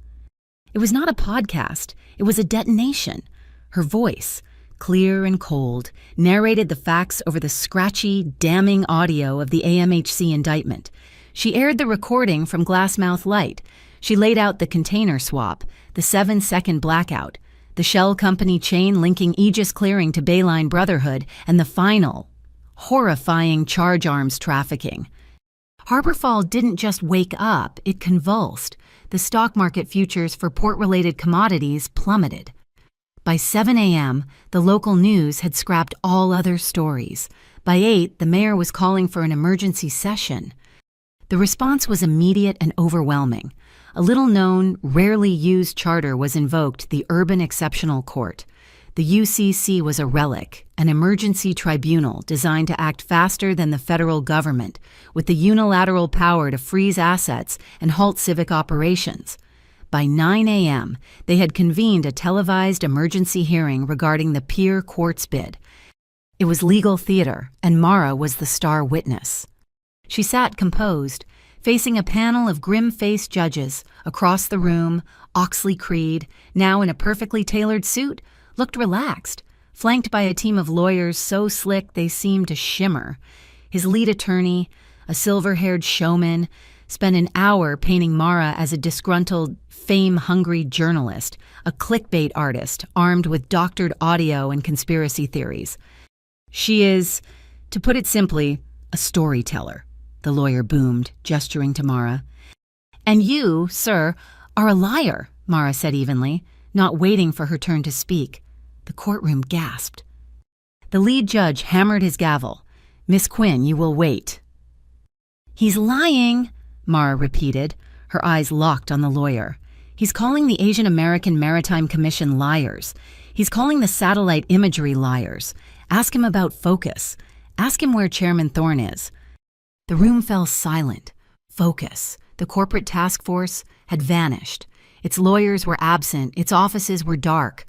It was not a podcast. It was a detonation. Her voice, clear and cold, narrated the facts over the scratchy, damning audio of the AMHC indictment. She aired the recording from Glassmouth Light. She laid out the container swap, the 7-second blackout, the shell company chain linking Aegis Clearing to Bayline Brotherhood, and the final, horrifying charge arms trafficking. Harborfall didn't just wake up, it convulsed. The stock market futures for port-related commodities plummeted. By 7 a.m., the local news had scrapped all other stories. By 8, the mayor was calling for an emergency session. The response was immediate and overwhelming. A little-known, rarely used charter was invoked, the Urban Exceptional Court. The UCC was a relic, an emergency tribunal designed to act faster than the federal government, with the unilateral power to freeze assets and halt civic operations. By 9 a.m., they had convened a televised emergency hearing regarding the Pier Quartz bid. It was legal theater, and Mara was the star witness. She sat composed, facing a panel of grim-faced judges. Across the room, Oxley Creed, now in a perfectly tailored suit, looked relaxed, flanked by a team of lawyers so slick they seemed to shimmer. His lead attorney, a silver-haired showman, spent an hour painting Mara as a disgruntled, fame-hungry journalist, a clickbait artist armed with doctored audio and conspiracy theories. She is, to put it simply, a storyteller, the lawyer boomed, gesturing to Mara. And you, sir, are a liar, Mara said evenly, not waiting for her turn to speak. The courtroom gasped. The lead judge hammered his gavel. Miss Quinn, you will wait. He's lying, Mara repeated, her eyes locked on the lawyer. He's calling the Asian American Maritime Commission liars. He's calling the satellite imagery liars. Ask him about focus. Ask him where Chairman Thorne is. The room fell silent. Focus, the corporate task force, had vanished. Its lawyers were absent. Its offices were dark.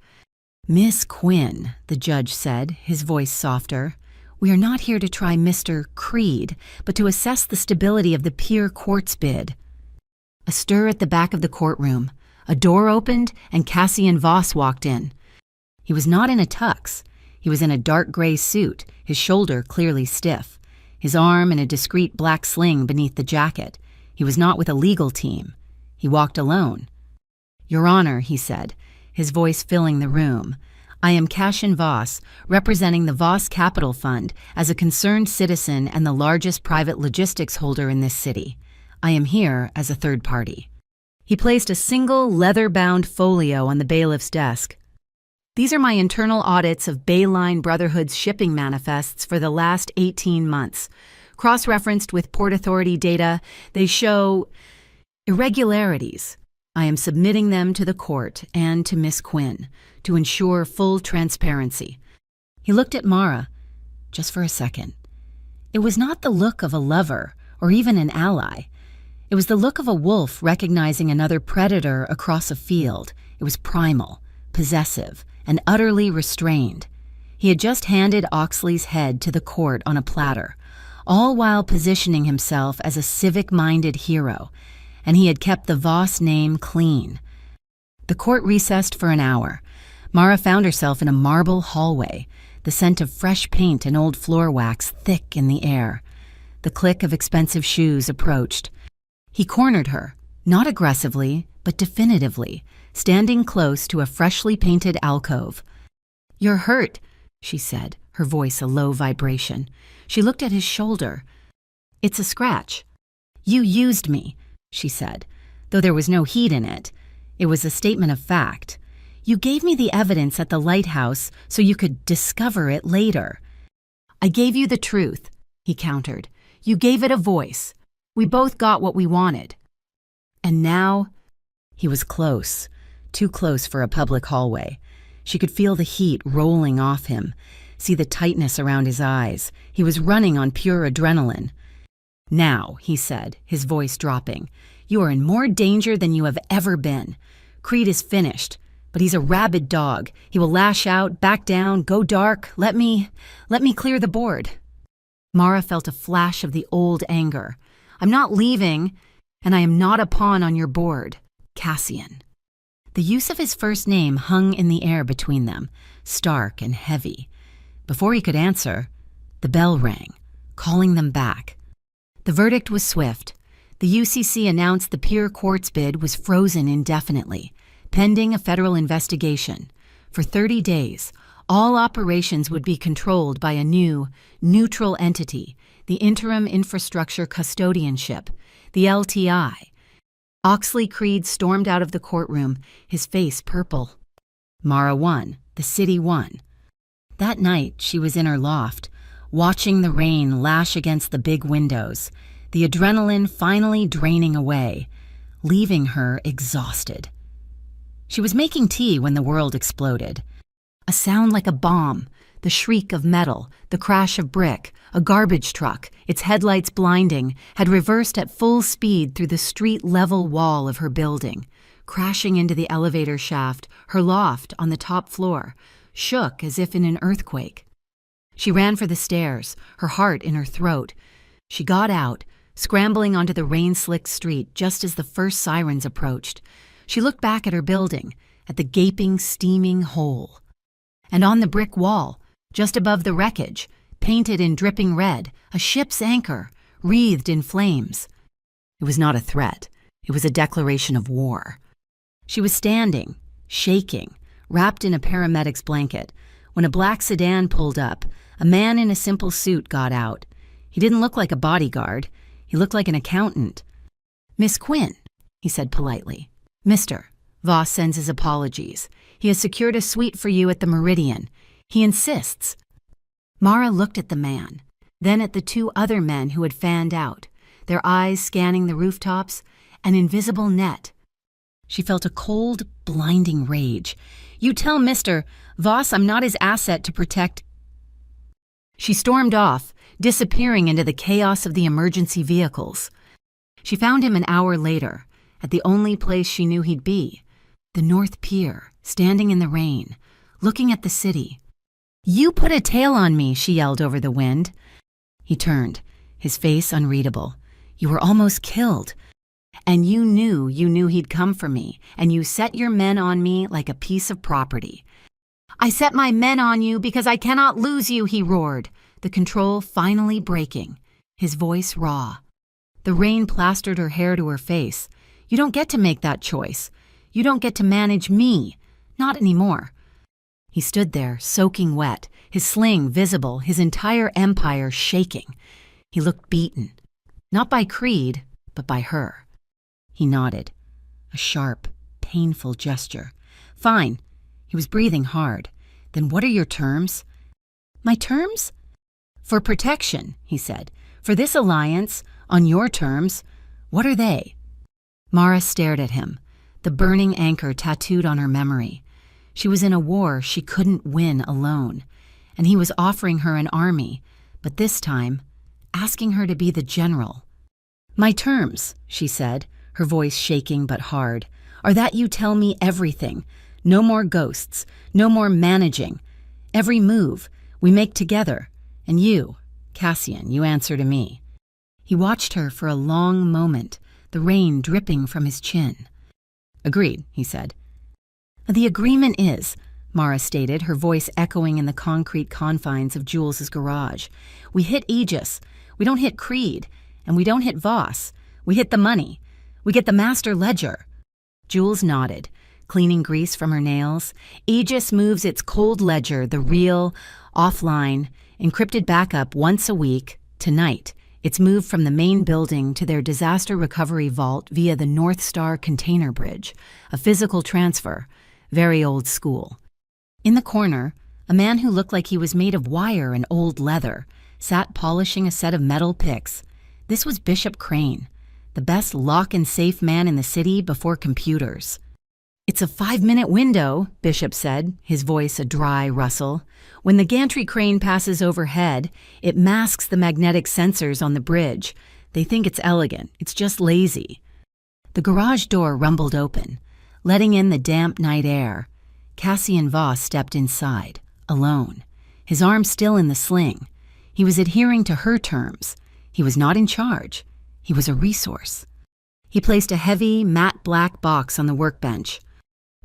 Miss Quinn, the judge said, his voice softer, we are not here to try Mr. Creed, but to assess the stability of the Pier Quartz bid. A stir at the back of the courtroom. A door opened, and Cassian Voss walked in. He was not in a tux. He was in a dark gray suit, his shoulder clearly stiff, his arm in a discreet black sling beneath the jacket. He was not with a legal team. He walked alone. Your Honor, he said, his voice filling the room, I am Cassian Voss, representing the Voss Capital Fund as a concerned citizen and the largest private logistics holder in this city. I am here as a third party. He placed a single leather-bound folio on the bailiff's desk. These are my internal audits of Bayline Brotherhood's shipping manifests for the last 18 months. Cross-referenced with Port Authority data, they show irregularities. I am submitting them to the court and to Miss Quinn to ensure full transparency. He looked at Mara, just for a second. It was not the look of a lover or even an ally. It was the look of a wolf recognizing another predator across a field. It was primal, possessive, and utterly restrained. He had just handed Oxley's head to the court on a platter, all while positioning himself as a civic-minded hero, and he had kept the Voss name clean. The court recessed for an hour. Mara found herself in a marble hallway, the scent of fresh paint and old floor wax thick in the air. The click of expensive shoes approached. He cornered her, not aggressively, but definitively, standing close to a freshly painted alcove. You're hurt, she said, her voice a low vibration. She looked at his shoulder. It's a scratch. You used me, she said, though there was no heat in it. It was a statement of fact. You gave me the evidence at the lighthouse so you could discover it later. I gave you the truth, he countered. You gave it a voice. We both got what we wanted. And now, he was close, too close for a public hallway. She could feel the heat rolling off him, see the tightness around his eyes. He was running on pure adrenaline. Now, he said, his voice dropping, you are in more danger than you have ever been. Creed is finished, but he's a rabid dog. He will lash out, back down, go dark. Let me clear the board. Mara felt a flash of the old anger. I'm not leaving, and I am not a pawn on your board, Cassian. The use of his first name hung in the air between them, stark and heavy. Before he could answer, the bell rang, calling them back. The verdict was swift. The UCC announced the Pier Quartz bid was frozen indefinitely, pending a federal investigation. For 30 days, all operations would be controlled by a new, neutral entity, the Interim Infrastructure Custodianship, the LTI. Oxley Creed stormed out of the courtroom, his face purple. Mara won. The city won. That night, she was in her loft, watching the rain lash against the big windows, the adrenaline finally draining away, leaving her exhausted. She was making tea when the world exploded. A sound like a bomb, the shriek of metal, the crash of brick, a garbage truck, its headlights blinding, had reversed at full speed through the street-level wall of her building, crashing into the elevator shaft, her loft on the top floor, shook as if in an earthquake. She ran for the stairs, her heart in her throat. She got out, scrambling onto the rain-slicked street just as the first sirens approached. She looked back at her building, at the gaping, steaming hole. And on the brick wall, just above the wreckage, painted in dripping red, a ship's anchor, wreathed in flames. It was not a threat. It was a declaration of war. She was standing, shaking, wrapped in a paramedic's blanket. When a black sedan pulled up, a man in a simple suit got out. He didn't look like a bodyguard. He looked like an accountant. "Miss Quinn," he said politely. "Mr. Voss sends his apologies. He has secured a suite for you at the Meridian. He insists." Mara looked at the man, then at the two other men who had fanned out, their eyes scanning the rooftops, an invisible net. She felt a cold, blinding rage. "You tell Mr. Voss I'm not his asset to protect." She stormed off, disappearing into the chaos of the emergency vehicles. She found him an hour later, at the only place she knew he'd be, the North Pier, standing in the rain, looking at the city. "You put a tail on me," she yelled over the wind. He turned, his face unreadable. "You were almost killed. And you knew he'd come for me, and you set your men on me like a piece of property." "I set my men on you because I cannot lose you," he roared, the control finally breaking, his voice raw. The rain plastered her hair to her face. "You don't get to make that choice. You don't get to manage me. Not anymore." He stood there, soaking wet, his sling visible, his entire empire shaking. He looked beaten. Not by Creed, but by her. He nodded. A sharp, painful gesture. "Fine." He was breathing hard. "Then what are your terms?" "My terms?" "For protection," he said. "For this alliance, on your terms. What are they?" Mara stared at him, the burning anchor tattooed on her memory. She was in a war she couldn't win alone, and he was offering her an army, but this time, asking her to be the general. "My terms," she said, her voice shaking but hard, "are that you tell me everything. No more ghosts, no more managing. Every move we make together, and you, Cassian, you answer to me." He watched her for a long moment, the rain dripping from his chin. "Agreed," he said. "The agreement is," Mara stated, her voice echoing in the concrete confines of Jules's garage, "we hit Aegis, we don't hit Creed, and we don't hit Voss. We hit the money. We get the master ledger." Jules nodded, cleaning grease from her nails. "Aegis moves its cold ledger, the real, offline, encrypted backup once a week, tonight. It's moved from the main building to their disaster recovery vault via the North Star container bridge, a physical transfer, very old school." In the corner, a man who looked like he was made of wire and old leather sat polishing a set of metal picks. This was Bishop Crane, the best lock-and-safe man in the city before computers. "It's a 5-minute window," Bishop said, his voice a dry rustle. "When the gantry crane passes overhead, it masks the magnetic sensors on the bridge. They think it's elegant. It's just lazy." The garage door rumbled open, letting in the damp night air. Cassian Voss stepped inside, alone, his arm still in the sling. He was adhering to her terms. He was not in charge. He was a resource. He placed a heavy, matte black box on the workbench.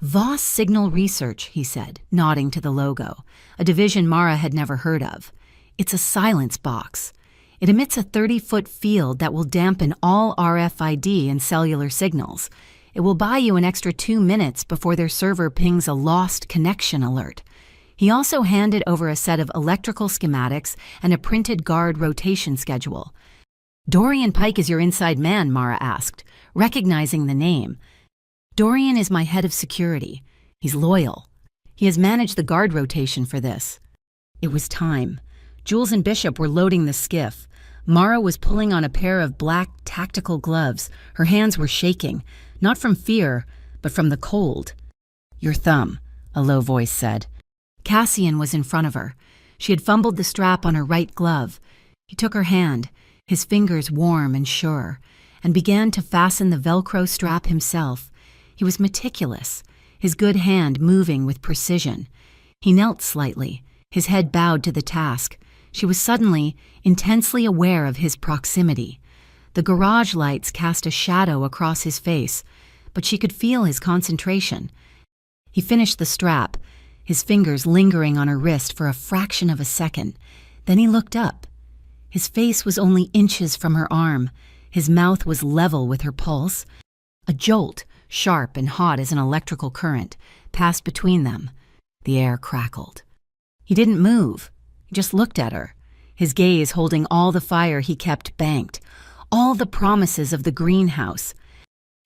Voss Signal Research, he said, nodding to the logo, a division Mara had never heard of. It's a silence box. It emits a 30-foot field that will dampen all RFID and cellular signals. It will buy you an extra 2 minutes before their server pings a lost connection alert. He also handed over a set of electrical schematics and a printed guard rotation schedule. Dorian Pike is your inside man, Mara asked, recognizing the name. Dorian is my head of security. He's loyal. He has managed the guard rotation for this. It was time. Jules and Bishop were loading the skiff. Mara was pulling on a pair of black tactical gloves. Her hands were shaking, not from fear, but from the cold. Your thumb, a low voice said. Cassian was in front of her. She had fumbled the strap on her right glove. He took her hand, his fingers warm and sure, and began to fasten the Velcro strap himself. He was meticulous, his good hand moving with precision. He knelt slightly, his head bowed to the task. She was suddenly intensely aware of his proximity. The garage lights cast a shadow across his face, but she could feel his concentration. He finished the strap, his fingers lingering on her wrist for a fraction of a second. Then he looked up. His face was only inches from her arm. His mouth was level with her pulse. A jolt, sharp and hot as an electrical current, passed between them. The air crackled. He didn't move. He just looked at her, his gaze holding all the fire he kept banked, all the promises of the greenhouse.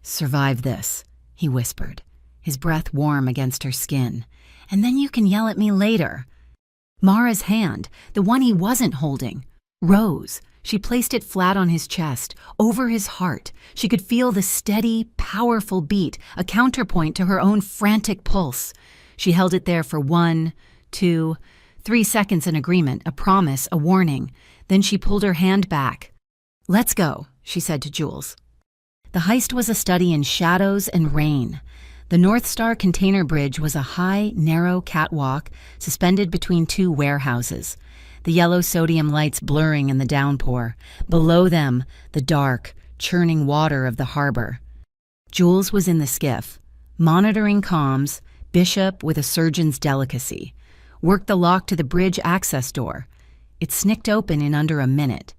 Survive this, he whispered, his breath warm against her skin. And then you can yell at me later. Mara's hand, the one he wasn't holding, rose. She placed it flat on his chest, over his heart. She could feel the steady, powerful beat, a counterpoint to her own frantic pulse. She held it there for 1, 2, 3 seconds in agreement, a promise, a warning. Then she pulled her hand back. Let's go, she said to Jules. The heist was a study in shadows and rain. The North Star container bridge was a high, narrow catwalk suspended between 2 warehouses, the yellow sodium lights blurring in the downpour. Below them, the dark, churning water of the harbor. Jules was in the skiff, monitoring comms, Bishop with a surgeon's delicacy. Worked the lock to the bridge access door. It snicked open in under a minute.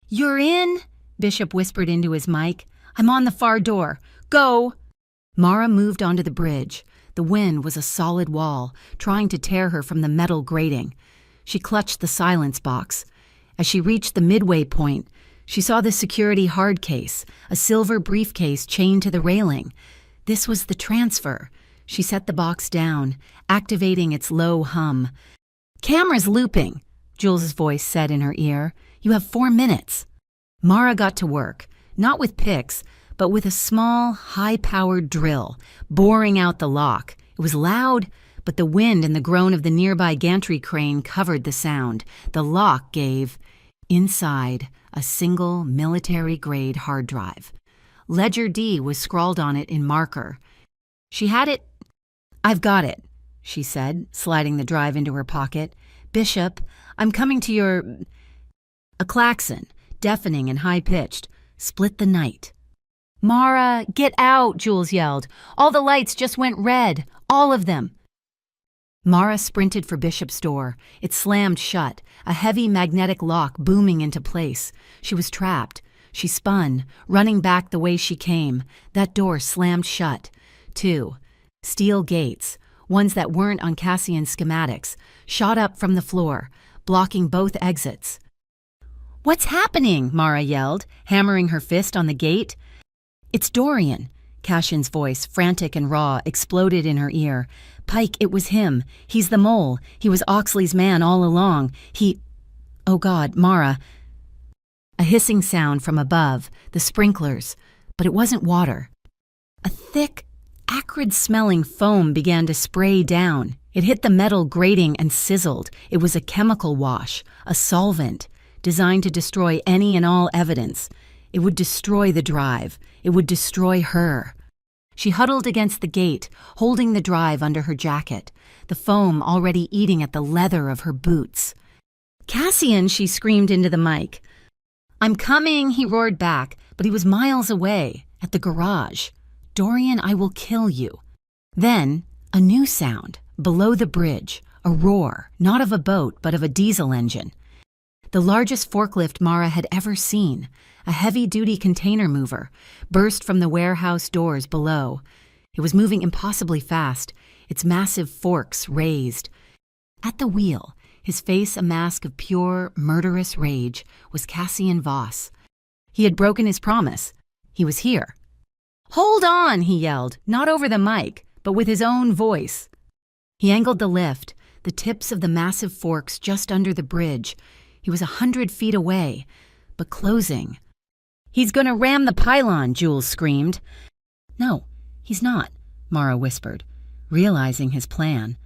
You're in, Bishop whispered into his mic. I'm on the far door. Go! Mara moved onto the bridge. The wind was a solid wall, trying to tear her from the metal grating. She clutched the silence box. As she reached the midway point, she saw the security hard case, a silver briefcase chained to the railing. This was the transfer. She set the box down, activating its low hum. Camera's looping, Jules's voice said in her ear. You have 4 minutes. Mara got to work, not with picks, but with a small, high-powered drill, boring out the lock. It was loud, but the wind and the groan of the nearby gantry crane covered the sound. The lock gave, inside, a single military-grade hard drive. Ledger D was scrawled on it in marker. She had it. I've got it, she said, sliding the drive into her pocket. Bishop, I'm coming to your... A klaxon, deafening and high-pitched, split the night. Mara, get out, Jules yelled. All the lights just went red. All of them. Mara sprinted for Bishop's door. It slammed shut, a heavy magnetic lock booming into place. She was trapped. She spun, running back the way she came. That door slammed shut. 2 steel gates, ones that weren't on Cassian's schematics, shot up from the floor, blocking both exits. What's happening? Mara yelled, hammering her fist on the gate. It's Dorian. Cassian's voice, frantic and raw, exploded in her ear. Pike, it was him. He's the mole. He was Oxley's man all along. Oh God, Mara. A hissing sound from above, the sprinklers, but it wasn't water. A thick, acrid-smelling foam began to spray down. It hit the metal grating and sizzled. It was a chemical wash, a solvent, designed to destroy any and all evidence. It would destroy the drive. It would destroy her. She huddled against the gate, holding the drive under her jacket, the foam already eating at the leather of her boots. Cassian, she screamed into the mic. I'm coming, he roared back, but he was miles away, at the garage. Dorian, I will kill you. Then, a new sound, below the bridge, a roar, not of a boat but of a diesel engine. The largest forklift Mara had ever seen, a heavy-duty container mover, burst from the warehouse doors below. It was moving impossibly fast, its massive forks raised. At the wheel, his face a mask of pure, murderous rage, was Cassian Voss. He had broken his promise. He was here. "Hold on," he yelled, not over the mic, but with his own voice. He angled the lift, the tips of the massive forks just under the bridge. He was 100 feet away, but closing. "He's gonna ram the pylon," Jules screamed. "No, he's not," Mara whispered, realizing his plan.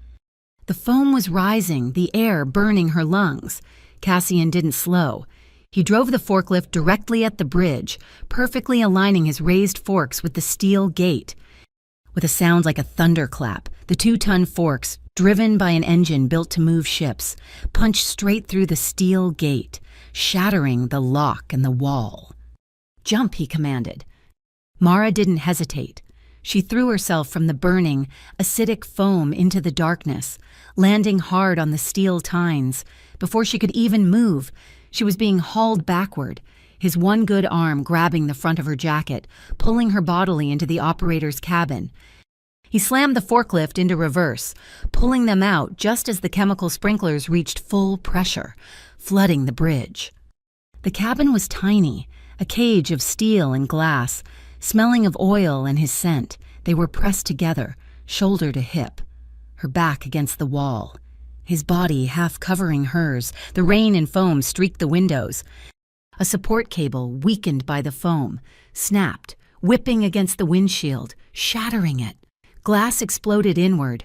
The foam was rising, the air burning her lungs. Cassian didn't slow. He drove the forklift directly at the bridge, perfectly aligning his raised forks with the steel gate. With a sound like a thunderclap, the 2-ton forks, driven by an engine built to move ships, punched straight through the steel gate, shattering the lock and the wall. "Jump," he commanded. Mara didn't hesitate. She threw herself from the burning, acidic foam into the darkness, landing hard on the steel tines. Before she could even move, she was being hauled backward, his one good arm grabbing the front of her jacket, pulling her bodily into the operator's cabin. He slammed the forklift into reverse, pulling them out just as the chemical sprinklers reached full pressure, flooding the bridge. The cabin was tiny, a cage of steel and glass, smelling of oil and his scent. They were pressed together, shoulder to hip, her back against the wall, his body half covering hers. The rain and foam streaked the windows. A support cable, weakened by the foam, snapped, whipping against the windshield, shattering it. Glass exploded inward.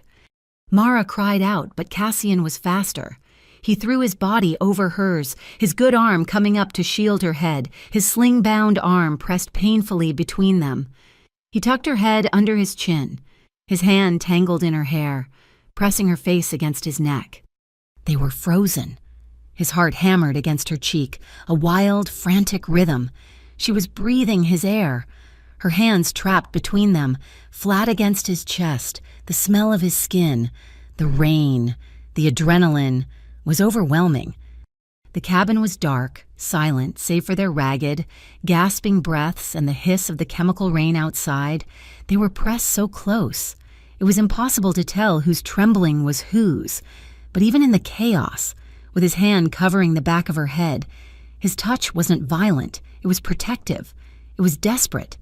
Mara cried out, but Cassian was faster. He threw his body over hers, his good arm coming up to shield her head, his sling-bound arm pressed painfully between them. He tucked her head under his chin, his hand tangled in her hair, pressing her face against his neck. They were frozen. His heart hammered against her cheek, a wild, frantic rhythm. She was breathing his air, her hands trapped between them, flat against his chest, the smell of his skin, the rain, the adrenaline, was overwhelming. The cabin was dark, silent, save for their ragged, gasping breaths and the hiss of the chemical rain outside. They were pressed so close. It was impossible to tell whose trembling was whose. But even in the chaos, with his hand covering the back of her head, his touch wasn't violent. It was protective. It was desperate.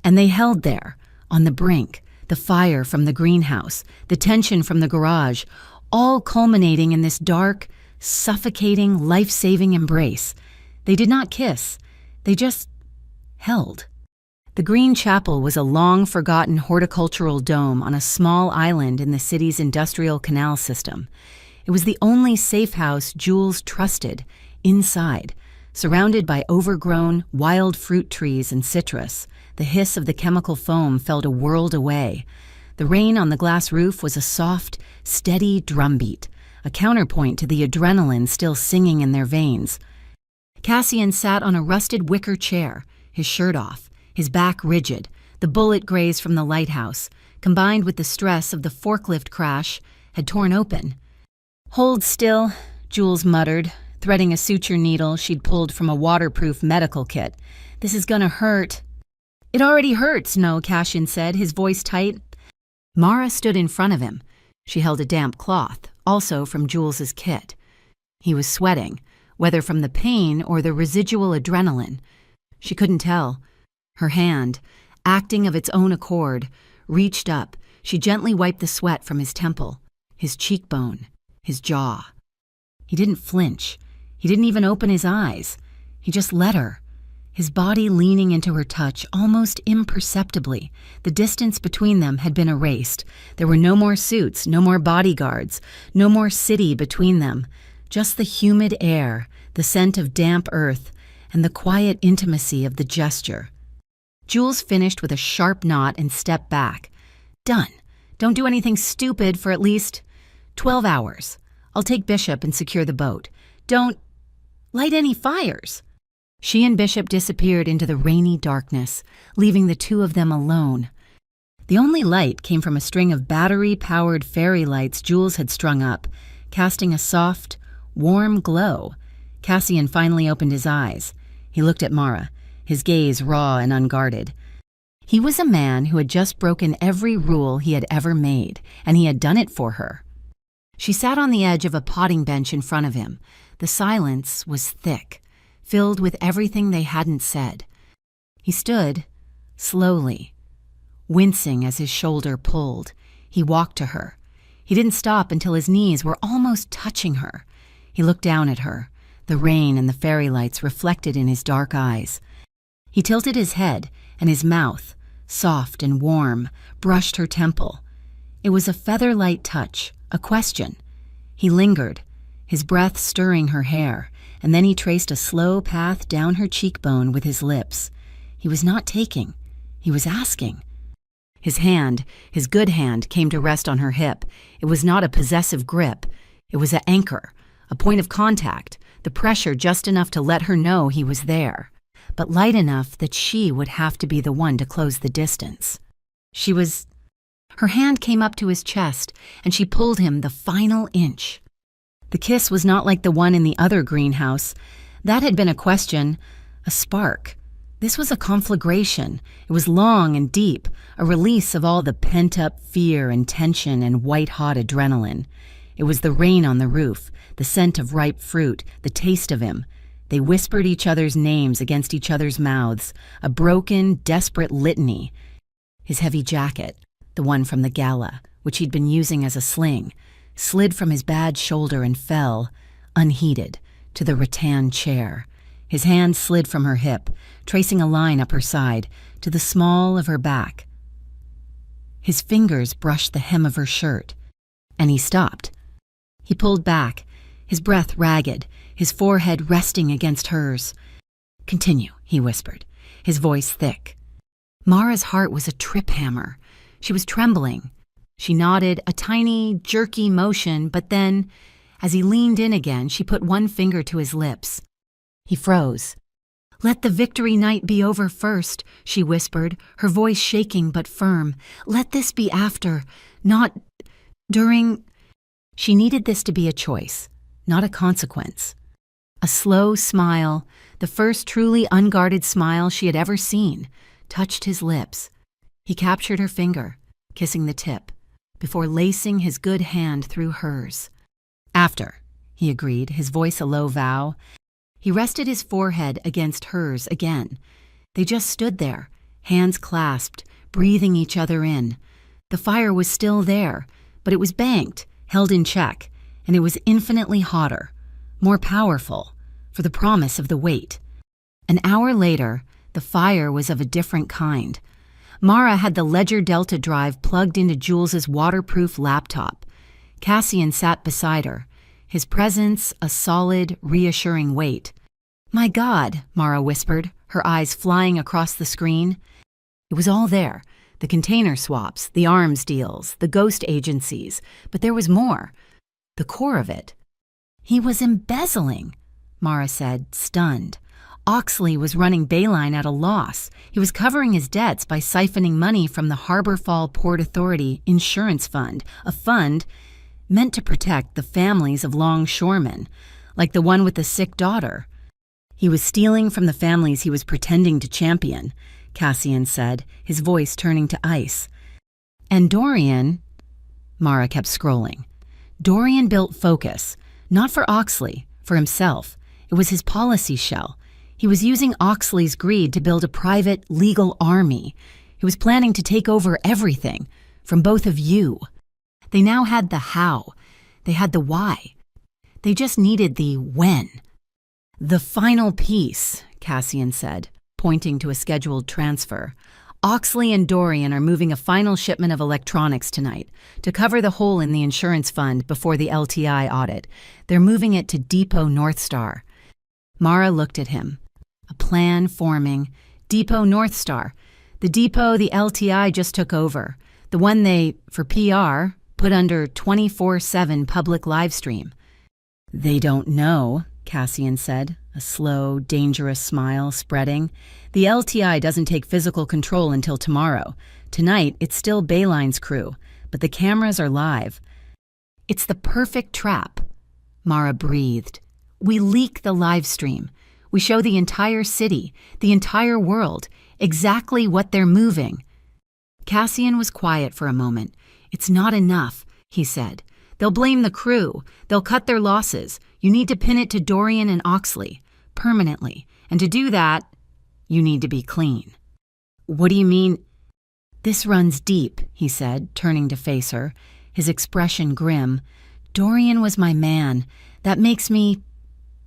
And they held there, on the brink, the fire from the greenhouse, the tension from the garage, all culminating in this dark, suffocating, life-saving embrace. They did not kiss. They just held. The Green Chapel was a long-forgotten horticultural dome on a small island in the city's industrial canal system. It was the only safe house Jules trusted, inside, surrounded by overgrown, wild fruit trees and citrus. The hiss of the chemical foam felt a world away. The rain on the glass roof was a soft, steady drumbeat, a counterpoint to the adrenaline still singing in their veins. Cassian sat on a rusted wicker chair, his shirt off, his back rigid, the bullet graze from the lighthouse, combined with the stress of the forklift crash, had torn open. "Hold still," Jules muttered, threading a suture needle she'd pulled from a waterproof medical kit. "This is gonna hurt." "It already hurts, no," Cassian said, his voice tight. Mara stood in front of him. She held a damp cloth, also from Jules's kit. He was sweating, whether from the pain or the residual adrenaline. She couldn't tell. Her hand, acting of its own accord, reached up. She gently wiped the sweat from his temple, his cheekbone, his jaw. He didn't flinch. He didn't even open his eyes. He just let her, his body leaning into her touch almost imperceptibly. The distance between them had been erased. There were no more suits, no more bodyguards, no more city between them. Just the humid air, the scent of damp earth, and the quiet intimacy of the gesture. Jules finished with a sharp knot and stepped back. "Done. Don't do anything stupid for at least 12 hours. I'll take Bishop and secure the boat. Don't light any fires." She and Bishop disappeared into the rainy darkness, leaving the two of them alone. The only light came from a string of battery-powered fairy lights Jules had strung up, casting a soft, warm glow. Cassian finally opened his eyes. He looked at Mara, his gaze raw and unguarded. He was a man who had just broken every rule he had ever made, and he had done it for her. She sat on the edge of a potting bench in front of him. The silence was thick, filled with everything they hadn't said. He stood, slowly, wincing as his shoulder pulled. He walked to her. He didn't stop until his knees were almost touching her. He looked down at her, the rain and the fairy lights reflected in his dark eyes. He tilted his head, and his mouth, soft and warm, brushed her temple. It was a feather-light touch, a question. He lingered, his breath stirring her hair, and then he traced a slow path down her cheekbone with his lips. He was not taking, he was asking. His hand, his good hand, came to rest on her hip. It was not a possessive grip. It was an anchor, a point of contact, the pressure just enough to let her know he was there, but light enough that she would have to be the one to close the distance. Her hand came up to his chest, and she pulled him the final inch. The kiss was not like the one in the other greenhouse. That had been a question, a spark. This was a conflagration. It was long and deep, a release of all the pent-up fear and tension and white-hot adrenaline. It was the rain on the roof, the scent of ripe fruit, the taste of him. They whispered each other's names against each other's mouths, a broken, desperate litany. His heavy jacket, the one from the gala, which he'd been using as a sling, slid from his bad shoulder and fell, unheeded, to the rattan chair. His hand slid from her hip, tracing a line up her side, to the small of her back. His fingers brushed the hem of her shirt, and he stopped. He pulled back, his breath ragged, his forehead resting against hers. "Continue," he whispered, his voice thick. Mara's heart was a trip hammer. She was trembling. She nodded, a tiny, jerky motion, but then, as he leaned in again, she put one finger to his lips. He froze. "Let the victory night be over first," she whispered, her voice shaking but firm. "Let this be after, not during." She needed this to be a choice, not a consequence. A slow smile, the first truly unguarded smile she had ever seen, touched his lips. He captured her finger, kissing the tip, before lacing his good hand through hers. "After," he agreed, his voice a low vow. He rested his forehead against hers again. They just stood there, hands clasped, breathing each other in. The fire was still there, but it was banked, held in check, and it was infinitely hotter, more powerful, for the promise of the weight. An hour later, the fire was of a different kind. Mara had the Ledger Delta drive plugged into Jules's waterproof laptop. Cassian sat beside her, his presence a solid, reassuring weight. "My God," Mara whispered, her eyes flying across the screen. It was all there, the container swaps, the arms deals, the ghost agencies, but there was more, the core of it. "He was embezzling," Mara said, stunned. Oxley was running Bayline at a loss. He was covering his debts by siphoning money from the Harbor Fall Port Authority Insurance Fund, a fund meant to protect the families of longshoremen, like the one with the sick daughter. "He was stealing from the families he was pretending to champion," Cassian said, his voice turning to ice. "And Dorian," Mara kept scrolling. "Dorian built Focus, not for Oxley, for himself. It was his policy shell. He was using Oxley's greed to build a private, legal army. He was planning to take over everything, from both of you. They now had the how. They had the why. They just needed the when." "The final piece," Cassian said, pointing to a scheduled transfer. "Oxley and Dorian are moving a final shipment of electronics tonight to cover the hole in the insurance fund before the LTI audit. They're moving it to Depot North Star." Mara looked at him. A plan forming. Depot North Star. The depot the LTI just took over. The one they, for PR, put under 24/7 public live stream. "They don't know," Cassian said, a slow, dangerous smile spreading. "The LTI doesn't take physical control until tomorrow. Tonight, it's still Bayline's crew, but the cameras are live. It's the perfect trap. Mara breathed. We leak the live stream. We show the entire city, the entire world, exactly what they're moving. Cassian was quiet for a moment. It's not enough, he said. They'll blame the crew. They'll cut their losses. You need to pin it to Dorian and Oxley, permanently. And to do that, you need to be clean. What do you mean? This runs deep, he said, turning to face her, his expression grim. Dorian was my man. That makes me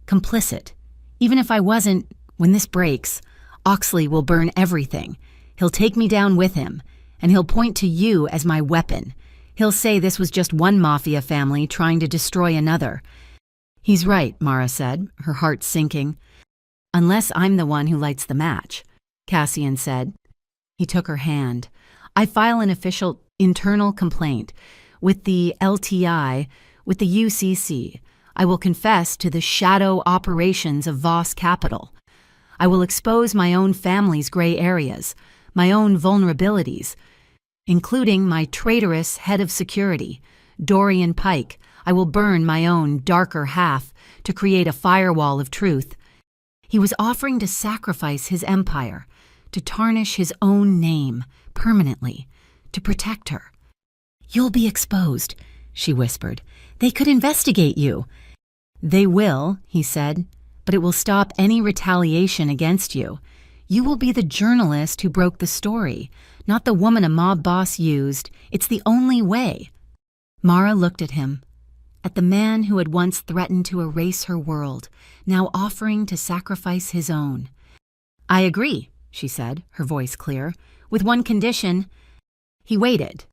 complicit. Even if I wasn't, when this breaks, Oxley will burn everything. He'll take me down with him, and he'll point to you as my weapon. He'll say this was just one mafia family trying to destroy another. He's right, Mara said, her heart sinking. Unless I'm the one who lights the match, Cassian said. He took her hand. I file an official internal complaint with the LTI, with the UCC. I will confess to the shadow operations of Voss Capital. I will expose my own family's gray areas, my own vulnerabilities, including my traitorous head of security, Dorian Pike. I will burn my own darker half to create a firewall of truth. He was offering to sacrifice his empire, to tarnish his own name permanently, to protect her. You'll be exposed, she whispered. They could investigate you. They will, he said, but it will stop any retaliation against you. You will be the journalist who broke the story, not the woman a mob boss used. It's the only way. Mara looked at him, at the man who had once threatened to erase her world, now offering to sacrifice his own. I agree, she said, her voice clear, with one condition. He waited.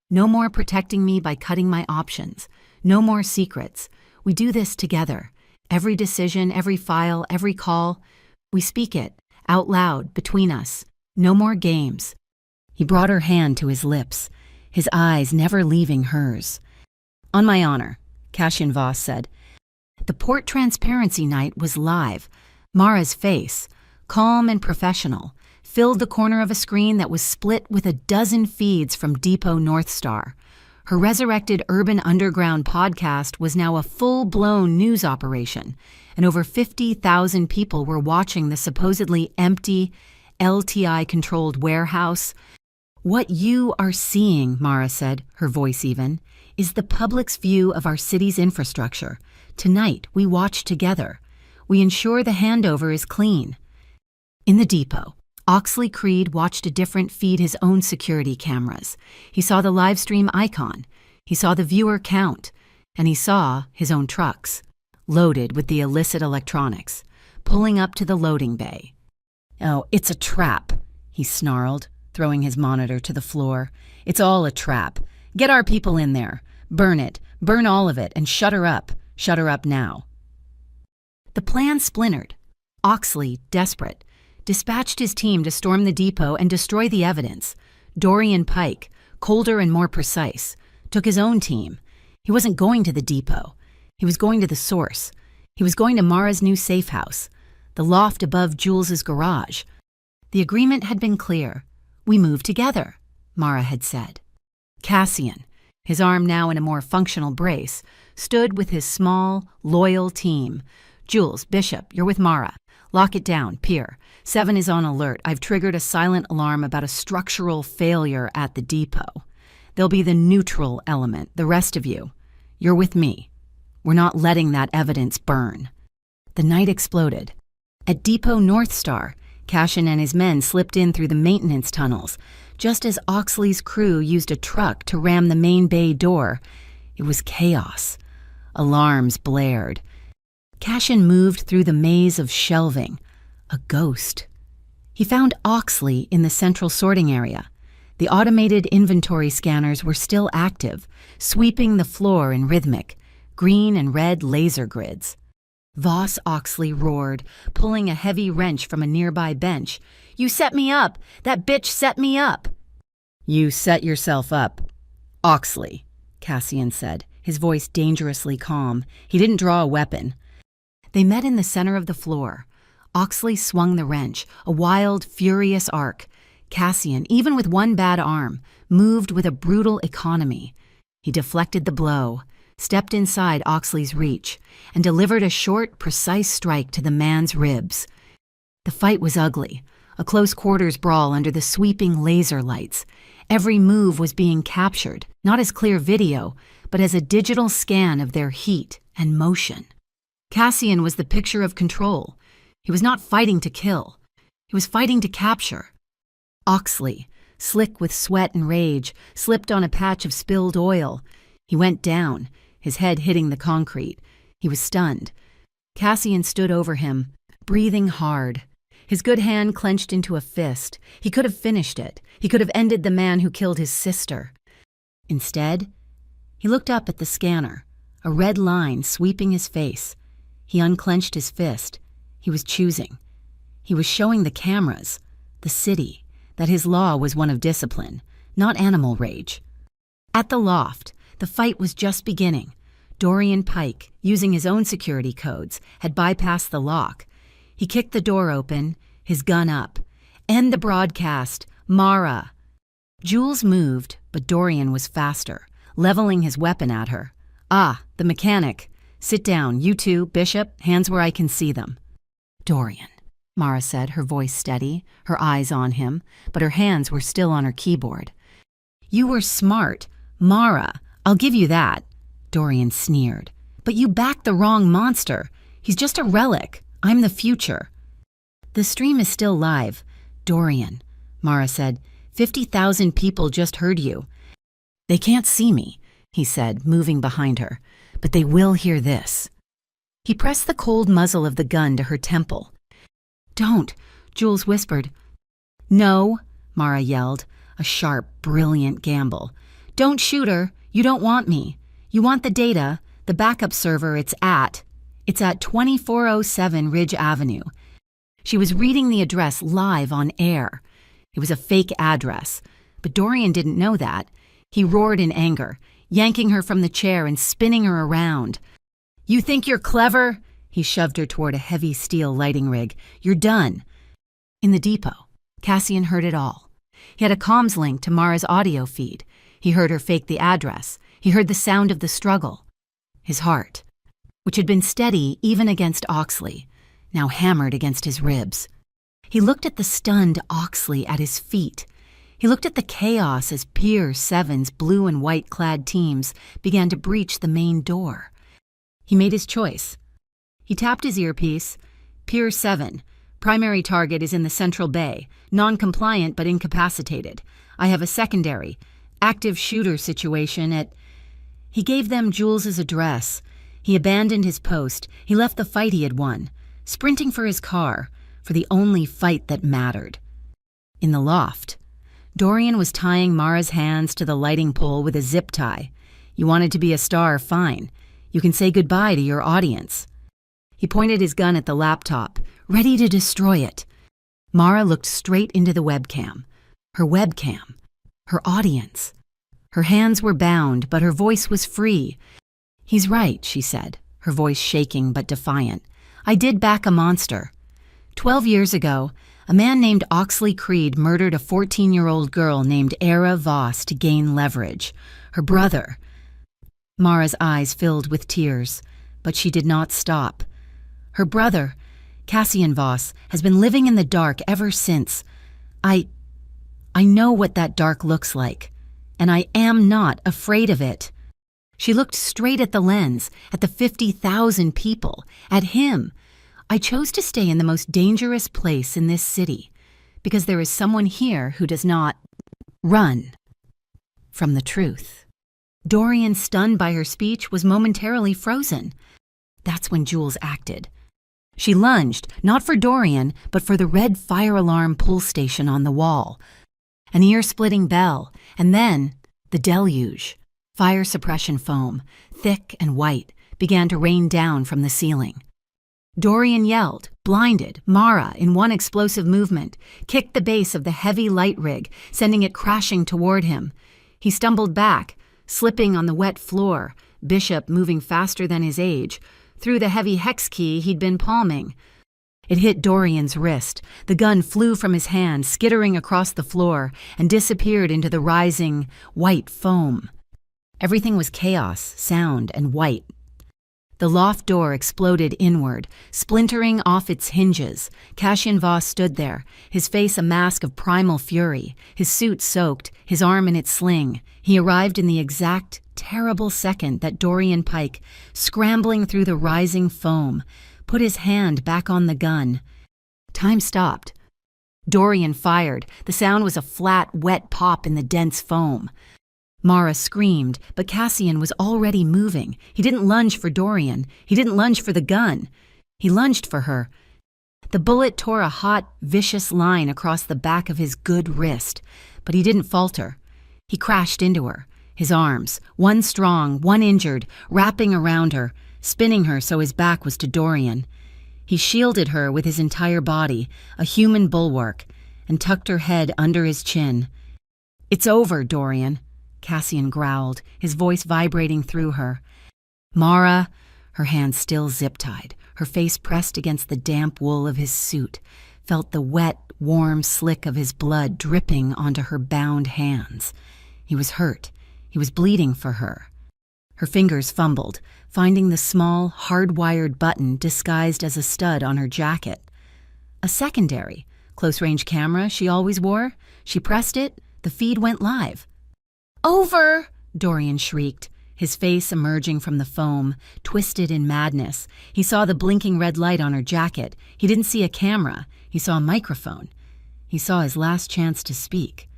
No more protecting me by cutting my options. No more secrets. We do this together. Every decision, every file, every call. We speak it, out loud, between us. No more games. He brought her hand to his lips, his eyes never leaving hers. On my honor, Cassian Voss said. The Port Transparency night was live. Mara's face, calm and professional, filled the corner of a screen that was split with a dozen feeds from Depot North Star. Her resurrected Urban Underground podcast was now a full-blown news operation, and over 50,000 people were watching the supposedly empty, LTI-controlled warehouse. What you are seeing, Mara said, her voice even, is the public's view of our city's infrastructure. Tonight, we watch together. We ensure the handover is clean. In the depot, Oxley Creed watched a different feed his own security cameras. He saw the live stream icon. He saw the viewer count. And he saw his own trucks, loaded with the illicit electronics, pulling up to the loading bay. Oh, it's a trap, he snarled, throwing his monitor to the floor. It's all a trap. Get our people in there. Burn it. Burn all of it and shut her up. Shut her up now. The plan splintered. Oxley, desperate, dispatched his team to storm the depot and destroy the evidence. Dorian Pike, colder and more precise, took his own team. He wasn't going to the depot. He was going to the source. He was going to Mara's new safe house, the loft above Jules's garage. The agreement had been clear. We move together, Mara had said. Cassian, his arm now in a more functional brace, stood with his small, loyal team. Jules, Bishop, you're with Mara. Lock it down, Pier. 7 is on alert. I've triggered a silent alarm about a structural failure at the depot. They'll be the neutral element, the rest of you. You're with me. We're not letting that evidence burn. The night exploded. At Depot North Star, Cassian and his men slipped in through the maintenance tunnels, just as Oxley's crew used a truck to ram the main bay door. It was chaos. Alarms blared. Cassian moved through the maze of shelving. A ghost. He found Oxley in the central sorting area. The automated inventory scanners were still active, sweeping the floor in rhythmic, green and red laser grids. Voss Oxley roared, pulling a heavy wrench from a nearby bench. You set me up! That bitch set me up! You set yourself up, Oxley, Cassian said, his voice dangerously calm. He didn't draw a weapon. They met in the center of the floor. Oxley swung the wrench, a wild, furious arc. Cassian, even with one bad arm, moved with a brutal economy. He deflected the blow, stepped inside Oxley's reach, and delivered a short, precise strike to the man's ribs. The fight was ugly, a close-quarters brawl under the sweeping laser lights. Every move was being captured, not as clear video, but as a digital scan of their heat and motion. Cassian was the picture of control. He was not fighting to kill. He was fighting to capture. Oxley, slick with sweat and rage, slipped on a patch of spilled oil. He went down, his head hitting the concrete. He was stunned. Cassian stood over him, breathing hard. His good hand clenched into a fist. He could have finished it. He could have ended the man who killed his sister. Instead, he looked up at the scanner, a red line sweeping his face. He unclenched his fist. He was choosing. He was showing the cameras, the city, that his law was one of discipline, not animal rage. At the loft, the fight was just beginning. Dorian Pike, using his own security codes, had bypassed the lock. He kicked the door open, his gun up. "End the broadcast, Mara!" Jules moved, but Dorian was faster, leveling his weapon at her. "Ah, the mechanic. Sit down, you two, Bishop, hands where I can see them." "Dorian," Mara said, her voice steady, her eyes on him, but her hands were still on her keyboard. "You were smart, Mara, I'll give you that," Dorian sneered. "But you backed the wrong monster. He's just a relic. I'm the future." "The stream is still live, Dorian," Mara said. 50,000 people just heard you." "They can't see me," he said, moving behind her, "but they will hear this." He pressed the cold muzzle of the gun to her temple. "Don't," Jules whispered. "No," Mara yelled, a sharp, brilliant gamble. "Don't shoot her. You don't want me. You want the data, the backup server it's at. It's at 2407 Ridge Avenue." She was reading the address live on air. It was a fake address, but Dorian didn't know that. He roared in anger, yanking her from the chair and spinning her around. "You think you're clever?" He shoved her toward a heavy steel lighting rig. "You're done." In the depot, Cassian heard it all. He had a comms link to Mara's audio feed. He heard her fake the address. He heard the sound of the struggle. His heart, which had been steady even against Oxley, now hammered against his ribs. He looked at the stunned Oxley at his feet. He looked at the chaos as Pier 7's blue and white-clad teams began to breach the main door. He made his choice. He tapped his earpiece. "Pier 7. Primary target is in the Central Bay. Non-compliant but incapacitated. I have a secondary, active shooter situation at..." He gave them Jules's address. He abandoned his post. He left the fight he had won, sprinting for his car, for the only fight that mattered. In the loft, Dorian was tying Mara's hands to the lighting pole with a zip tie. "You wanted to be a star, fine. You can say goodbye to your audience." He pointed his gun at the laptop, ready to destroy it. Mara looked straight into the webcam. Her webcam. Her audience. Her hands were bound, but her voice was free. "He's right," she said, her voice shaking but defiant. "I did back a monster. 12 years ago, a man named Oxley Creed murdered a 14-year-old girl named Era Voss to gain leverage. Her brother..." Mara's eyes filled with tears, but she did not stop. "Her brother, Cassian Voss, has been living in the dark ever since. I know what that dark looks like, and I am not afraid of it." She looked straight at the lens, at the 50,000 people, at him. "I chose to stay in the most dangerous place in this city, because there is someone here who does not run from the truth." Dorian, stunned by her speech, was momentarily frozen. That's when Jules acted. She lunged, not for Dorian, but for the red fire alarm pull station on the wall. An ear-splitting bell, and then the deluge. Fire suppression foam, thick and white, began to rain down from the ceiling. Dorian yelled, blinded. Mara, in one explosive movement, kicked the base of the heavy light rig, sending it crashing toward him. He stumbled back, slipping on the wet floor, Bishop moving faster than his age, through the heavy hex key he'd been palming. It hit Dorian's wrist. The gun flew from his hand, skittering across the floor, and disappeared into the rising, white foam. Everything was chaos, sound, and white. The loft door exploded inward, splintering off its hinges. Cassian Voss stood there, his face a mask of primal fury, his suit soaked, his arm in its sling. He arrived in the exact, terrible second that Dorian Pike, scrambling through the rising foam, put his hand back on the gun. Time stopped. Dorian fired. The sound was a flat, wet pop in the dense foam. Mara screamed, but Cassian was already moving. He didn't lunge for Dorian. He didn't lunge for the gun. He lunged for her. The bullet tore a hot, vicious line across the back of his good wrist, but he didn't falter. He crashed into her, his arms, one strong, one injured, wrapping around her, spinning her so his back was to Dorian. He shielded her with his entire body, a human bulwark, and tucked her head under his chin. "It's over, Dorian," Cassian growled, his voice vibrating through her. Mara, her hands still zip-tied, her face pressed against the damp wool of his suit, felt the wet, warm slick of his blood dripping onto her bound hands. He was hurt. He was bleeding for her. Her fingers fumbled, finding the small, hard-wired button disguised as a stud on her jacket. A secondary, close-range camera she always wore. She pressed it. The feed went live. "Over!" Dorian shrieked, his face emerging from the foam, twisted in madness. He saw the blinking red light on her jacket. He didn't see a camera. He saw a microphone. He saw his last chance to speak.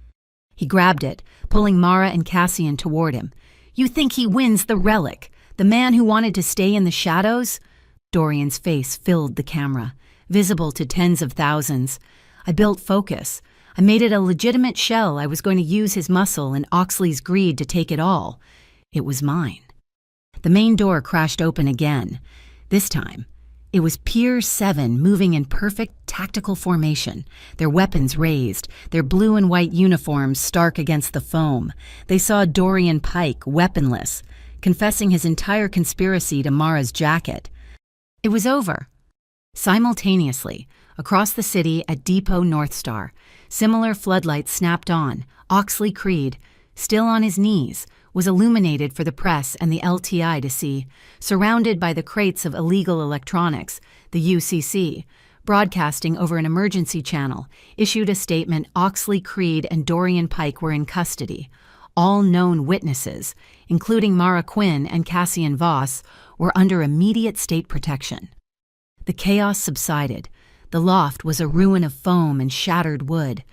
He grabbed it, pulling Mara and Cassian toward him. "You think he wins the relic? The man who wanted to stay in the shadows?" Dorian's face filled the camera, visible to tens of thousands. "I built focus. I made it a legitimate shell. I was going to use his muscle and Oxley's greed to take it all. It was mine." The main door crashed open again. This time, it was Pier 7 moving in perfect tactical formation, their weapons raised, their blue and white uniforms stark against the foam. They saw Dorian Pike, weaponless, confessing his entire conspiracy to Mara's jacket. It was over. Simultaneously, across the city at Depot North Star, similar floodlights snapped on. Oxley Creed, still on his knees, was illuminated for the press and the LTI to see, surrounded by the crates of illegal electronics. The UCC, broadcasting over an emergency channel, issued a statement Oxley Creed and Dorian Pike were in custody. All known witnesses, including Mara Quinn and Cassian Voss, were under immediate state protection. The chaos subsided. The loft was a ruin of foam and shattered wood.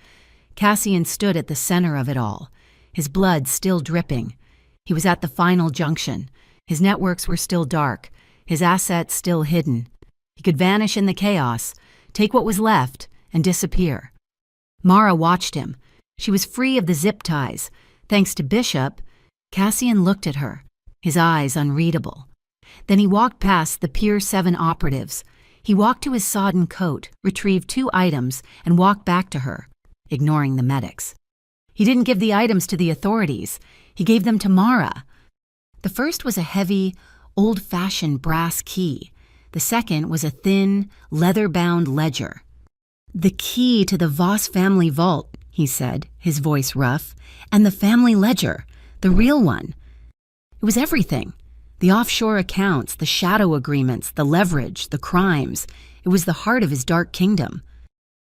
Cassian stood at the center of it all, his blood still dripping. He was at the final junction. His networks were still dark, his assets still hidden. He could vanish in the chaos, take what was left, and disappear. Mara watched him. She was free of the zip ties. Thanks to Bishop, Cassian looked at her, his eyes unreadable. Then he walked past the Pier 7 operatives. He walked to his sodden coat, retrieved 2 items, and walked back to her, ignoring the medics. He didn't give the items to the authorities. He gave them to Mara. The first was a heavy, old-fashioned brass key. The second was a thin, leather-bound ledger. "The key to the Voss family vault," he said, his voice rough, "and the family ledger, the real one." It was everything. The offshore accounts, the shadow agreements, the leverage, the crimes. It was the heart of his dark kingdom.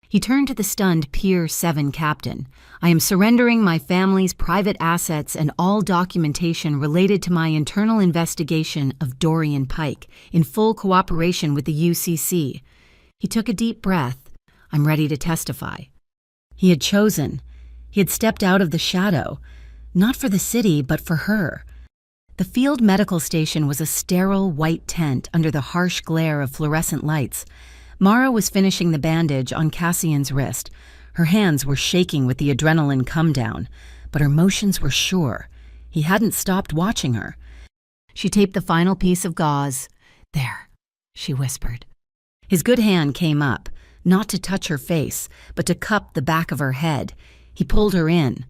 He turned to the stunned Pier 7 captain. "I am surrendering my family's private assets and all documentation related to my internal investigation of Dorian Pike, in full cooperation with the UCC. He took a deep breath. "I'm ready to testify." He had chosen. He had stepped out of the shadow, not for the city, but for her. The field medical station was a sterile white tent under the harsh glare of fluorescent lights. Mara was finishing the bandage on Cassian's wrist. Her hands were shaking with the adrenaline come-down, but her motions were sure. He hadn't stopped watching her. She taped the final piece of gauze. "There," she whispered. His good hand came up, not to touch her face, but to cup the back of her head. He pulled her in.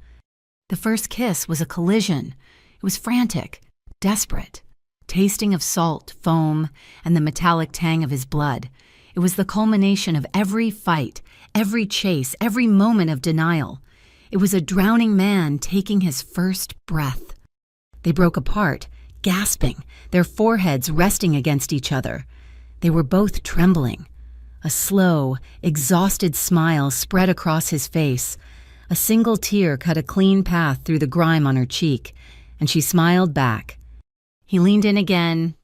The first kiss was a collision. It was frantic, desperate, tasting of salt, foam, and the metallic tang of his blood. It was the culmination of every fight, every chase, every moment of denial. It was a drowning man taking his first breath. They broke apart, gasping, their foreheads resting against each other. They were both trembling. A slow, exhausted smile spread across his face. A single tear cut a clean path through the grime on her cheek, and she smiled back. He leaned in again.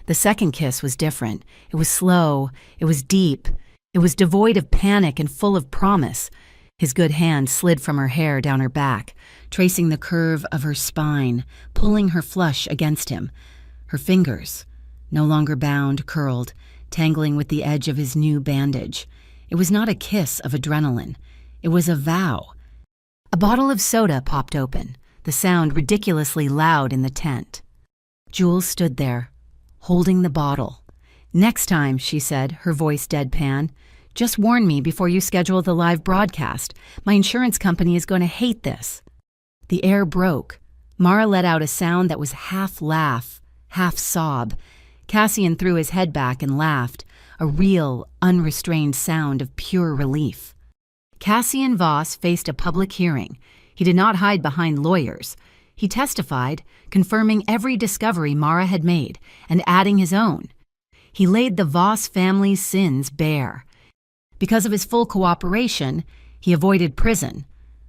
The second kiss was different. It was slow. It was deep. It was devoid of panic and full of promise. His good hand slid from her hair down her back, tracing the curve of her spine, pulling her flush against him. Her fingers, no longer bound, curled, tangling with the edge of his new bandage. It was not a kiss of adrenaline. It was a vow. A bottle of soda popped open, the sound ridiculously loud in the tent. Jules stood there, holding the bottle. "Next time," she said, her voice deadpan, "just warn me before you schedule the live broadcast. My insurance company is going to hate this." The air broke. Mara let out a sound that was half laugh, half sob. Cassian threw his head back and laughed, a real, unrestrained sound of pure relief. Cassian Voss faced a public hearing. He did not hide behind lawyers. He testified, confirming every discovery Mara had made and adding his own. He laid the Voss family's sins bare. Because of his full cooperation, he avoided prison,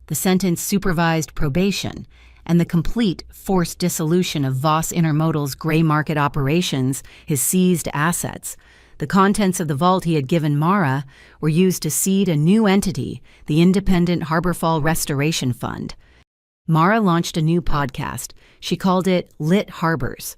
the sentence supervised probation, and the complete forced dissolution of Voss Intermodal's gray market operations, his seized assets. The contents of the vault he had given Mara were used to seed a new entity, the Independent Harborfall Restoration Fund. Mara launched a new podcast. She called it Lit Harbors.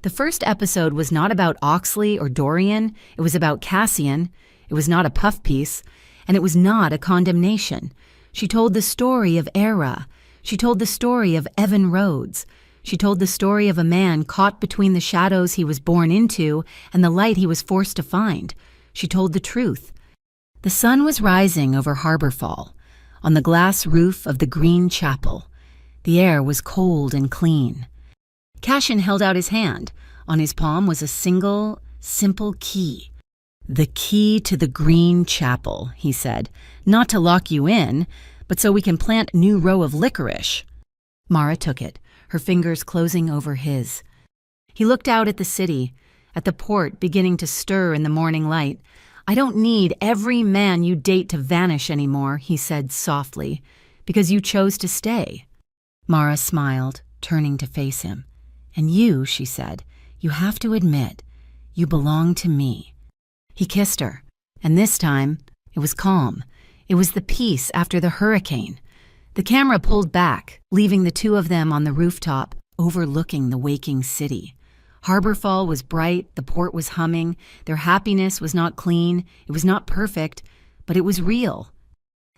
The first episode was not about Oxley or Dorian. It was about Cassian. It was not a puff piece, and it was not a condemnation. She told the story of Era. She told the story of Evan Rhodes. She told the story of a man caught between the shadows he was born into and the light he was forced to find. She told the truth. The sun was rising over Harborfall, on the glass roof of the Green Chapel. The air was cold and clean. Cassian held out his hand. On his palm was a single, simple key. "The key to the Green Chapel," he said. "Not to lock you in, but so we can plant a new row of licorice." Mara took it, her fingers closing over his. He looked out at the city, at the port beginning to stir in the morning light. "I don't need every man you date to vanish anymore," he said softly, "because you chose to stay." Mara smiled, turning to face him. "And you," she said, "you have to admit, you belong to me." He kissed her, and this time it was calm. It was the peace after the hurricane. The camera pulled back, leaving the two of them on the rooftop, overlooking the waking city. Harborfall was bright, the port was humming, their happiness was not clean, it was not perfect, but it was real.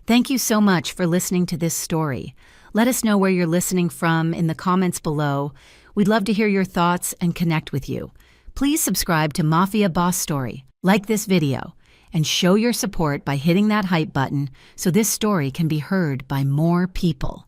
Thank you so much for listening to this story. Let us know where you're listening from in the comments below. We'd love to hear your thoughts and connect with you. Please subscribe to Mafia Boss Story, like this video, and show your support by hitting that hype button so this story can be heard by more people.